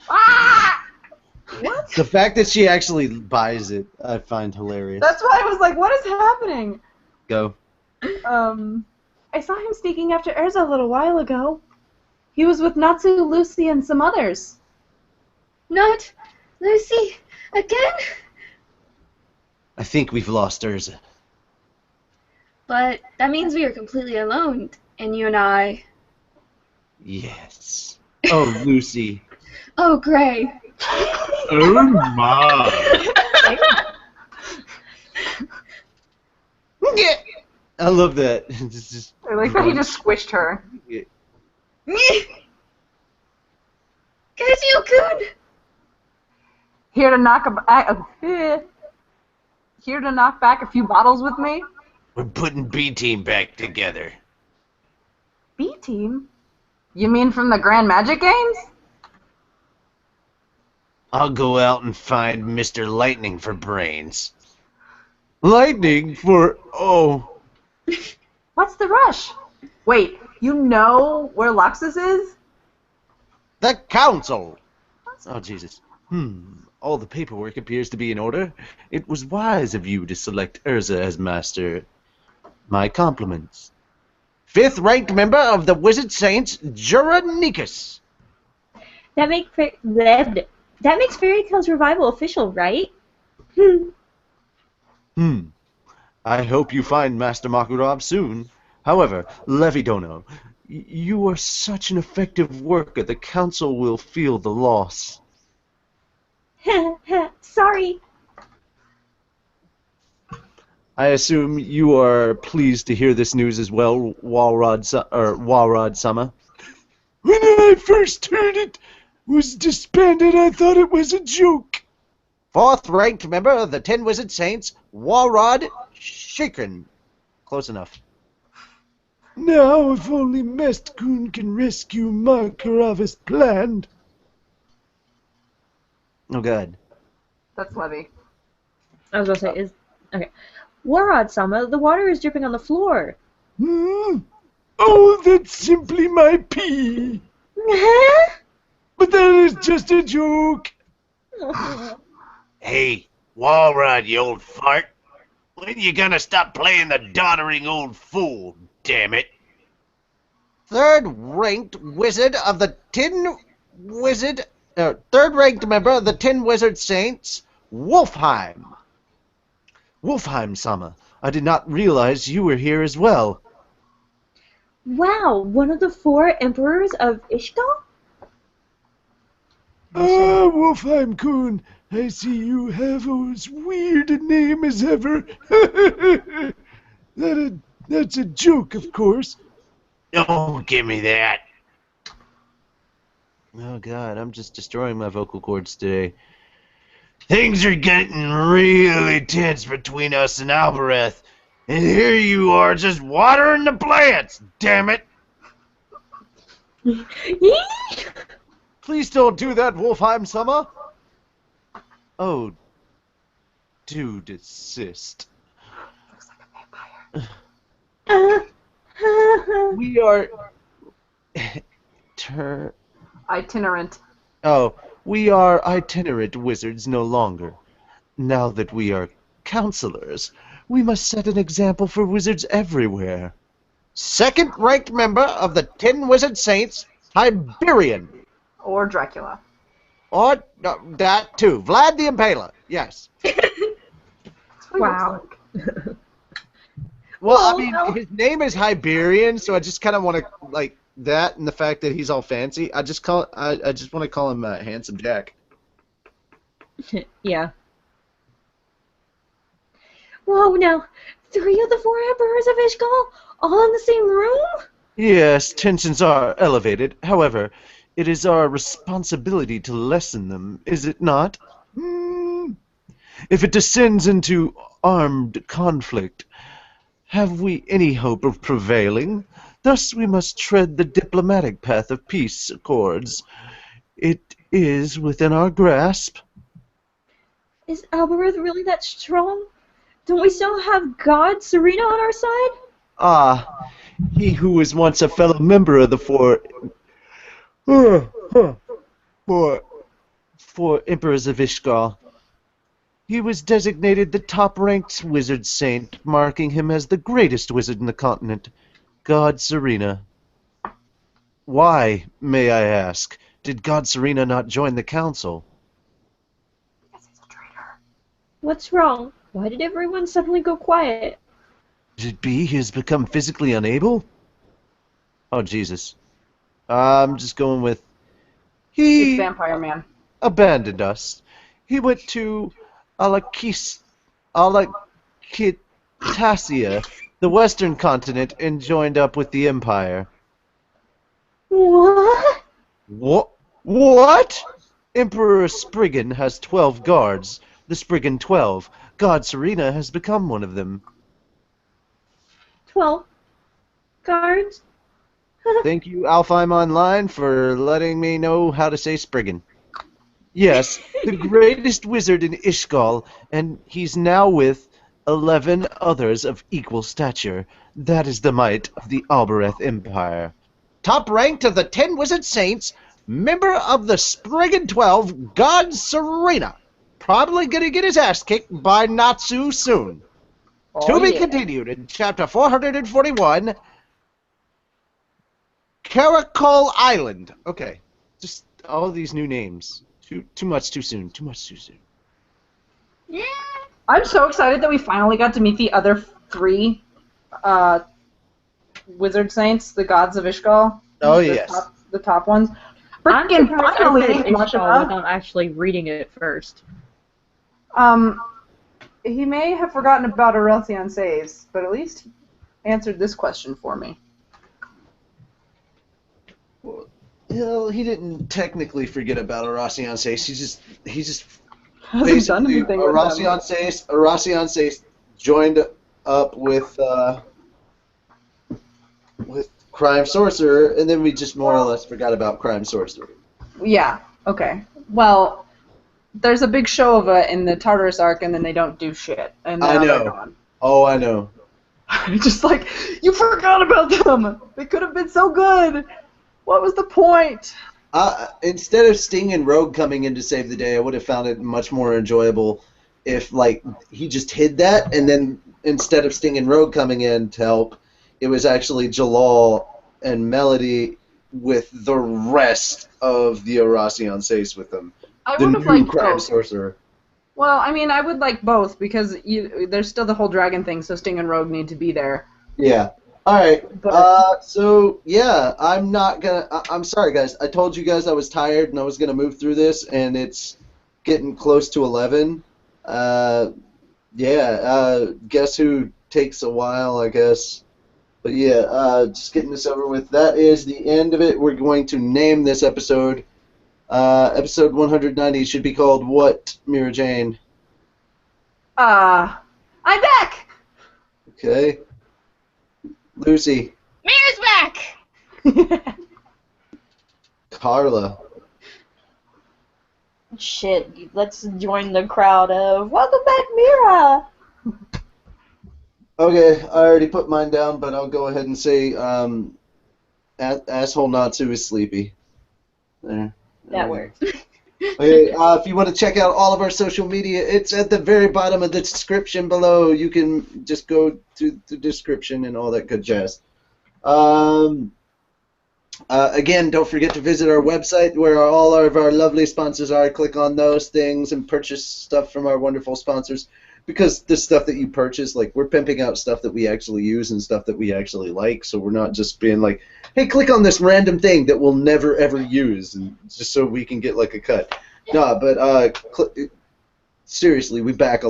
Ah! What? The fact that she actually buys it, I find hilarious. That's why I was like, what is happening? Go. I saw him sneaking after Erza a little while ago. He was with Natsu, Lucy, and some others. Not Lucy again? I think we've lost Urza. But that means we are completely alone, and you and I. Yes. Oh, Lucy. Oh, Gray. Oh my! I love that. It's just I like that he just squished her. Kazuo-kun! Here to here to knock back a few bottles with me? We're putting B-Team back together. B-Team? You mean from the Grand Magic Games? I'll go out and find Mr. Lightning for brains. lightning for What's the rush? Wait, you know where Luxus is? the council. Oh Jesus. All the paperwork appears to be in order. It was wise of you to select Urza as master. My compliments. 5th ranked member of the Wizard Saints, Juranikas. That makes Fairy Tale's revival official, right? I hope you find Master Makarov soon. However, Levy Dono, you are such an effective worker, the council will feel the loss. Sorry. I assume you are pleased to hear this news as well, Walrod-sama. When I first heard it was disbanded, I thought it was a joke. 4th ranked member of the 10 Wizard Saints, Walrod Shikrin. Close enough. Now, if only Mest-kun can rescue Makarov as planned. Oh, God. That's Levy. I was gonna say, okay. Warrod-sama, the water is dripping on the floor. Oh, that's simply my pee. But that is just a joke. Hey, Walrod, you old fart. When you gonna stop playing the doddering old fool, damn it? 3rd ranked wizard of the 10 wizard... 3rd ranked member of the 10 Wizard Saints, Wolfheim. Wolfheim-sama, I did not realize you were here as well. Wow, one of the 4 emperors of Ishgal? Ah, Wolfheim-kun, I see you have as weird a name as ever. That's a joke, of course. Don't give me that. Oh, God, I'm just destroying my vocal cords today. Things are getting really tense between us and Albereth, and here you are just watering the plants, damn it! Please don't do that, Wolfheim-sama. Oh, do desist. Looks like a vampire. We are... Itinerant. Oh, we are itinerant wizards no longer. Now that we are counselors, we must set an example for wizards everywhere. 2nd ranked member of the 10 Wizard Saints, Tiberian. Or Dracula. Or that too, Vlad the Impaler. Yes. Wow. Well, I mean, his name is Hiberian, so I just kind of want to like that, and the fact that he's all fancy. I just want to call him Handsome Jack. Yeah. Whoa, now, 3 of the 4 emperors of Ishgal, all in the same room? Yes, tensions are elevated. However, it is our responsibility to lessen them, is it not? If it descends into armed conflict, have we any hope of prevailing? Thus we must tread the diplomatic path of peace accords. It is within our grasp. Is Albereth really that strong? Don't we still have God Serena on our side? Ah, he who was once a fellow member of the four Emperors of Ishgal. He was designated the top-ranked wizard saint, marking him as the greatest wizard in the continent, God Serena. Why, may I ask, did God Serena not join the council? Because he's a traitor. What's wrong? Why did everyone suddenly go quiet? Could it be he has become physically unable? Oh, Jesus. I'm just going with... It's He Vampire Man. abandoned us. He went to Alakitasia, the western continent, and joined up with the Empire. What? What? Emperor Spriggan has 12 guards. The Spriggan 12. God Serena has become one of them. 12 guards? Thank you, Alfheim Online, for letting me know how to say Spriggan. Yes, the greatest wizard in Ishgal, and he's now with 11 others of equal stature. That is the might of the Albereth Empire. Top ranked of the 10 wizard saints, member of the Spriggan 12, God Serena. Probably gonna get his ass kicked by Natsu soon. To be continued in chapter 441, Caracol Island. Okay, just all these new names. Too much too soon. Too much too soon. Yeah. I'm so excited that we finally got to meet the other 3 wizard saints, the gods of Ishgal. Oh, the yes. the top ones. I'm Freaking surprised finally, I said Ishgal Mashima. without actually reading it first. He may have forgotten about Aurelian saves, but at least he answered this question for me. Well, he didn't technically forget about Horacion Sace. He just Hasn't done anything with them. Horacion Sace joined up with Crime Sorcerer, and then we just more or less forgot about Crime Sorcerer. Yeah, okay. Well, there's a big show of it in the Tartarus arc, and then they don't do shit. And now I know. they're gone. Oh, I know. Just like, you forgot about them! They could have been so good! What was the point? Instead of Sting and Rogue coming in to save the day, I would have found it much more enjoyable if, like, he just hid that, and then instead of Sting and Rogue coming in to help, it was actually Jalal and Melody with the rest of the Horacion Sace with them. I The would have new liked Crime both. Sorcerer. Well, I mean, I would like both, because there's still the whole dragon thing, so Sting and Rogue need to be there. Yeah. All right. But So yeah, I'm not gonna. I'm sorry, guys. I told you guys I was tired and I was gonna move through this, and it's getting close to 11. Guess who takes a while, I guess. But yeah, just getting this over with. That is the end of it. We're going to name this episode. Episode 190 should be called what, Mira Jane? I'm back! Okay. Lucy. Mira's back! Carla. Shit, let's join the crowd of welcome back, Mira! Okay, I already put mine down, but I'll go ahead and say asshole Natsu is sleepy. There. That works. Okay, if you want to check out all of our social media, it's at the very bottom of the description below. You can just go to the description and all that good jazz. Again, don't forget to visit our website where all of our lovely sponsors are. Click on those things and purchase stuff from our wonderful sponsors. Because the stuff that you purchase, like, we're pimping out stuff that we actually use and stuff that we actually like, so we're not just being like, hey, click on this random thing that we'll never ever use, and just so we can get like a cut. No, but seriously, we back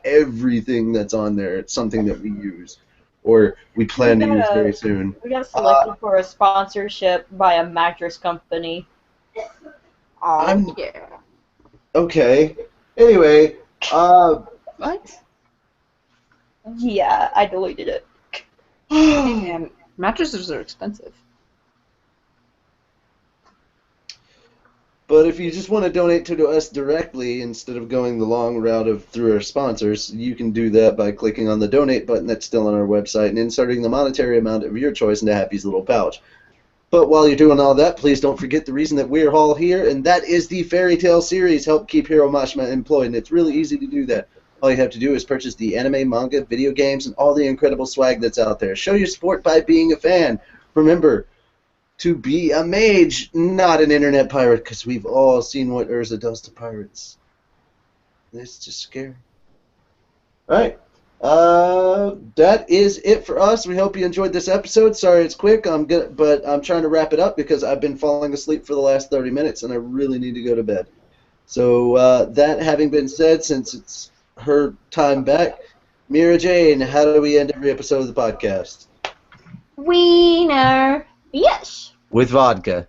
everything that's on there. It's something that we use or we plan to use very soon. We got selected for a sponsorship by a mattress company. Yeah. Okay. Anyway, What? Yeah, I deleted it. Hey, man, mattresses are expensive. but if you just want to donate to us directly instead of going the long route of through our sponsors, you can do that by clicking on the donate button that's still on our website and inserting the monetary amount of your choice into Happy's little pouch. But while you're doing all that, please don't forget the reason that we're all here, and that is the Fairy Tale series. Help keep Hiro Mashima employed, and it's really easy to do that. All you have to do is purchase the anime, manga, video games, and all the incredible swag that's out there. Show your support by being a fan. Remember to be a mage, not an internet pirate, because we've all seen what Urza does to pirates. It's just scary. All right. That is it for us. We hope you enjoyed this episode. Sorry it's quick, but I'm trying to wrap it up because I've been falling asleep for the last 30 minutes and I really need to go to bed. So that having been said, since it's her time back, Mira Jane, how do we end every episode of the podcast? Wiener. Yes. With vodka.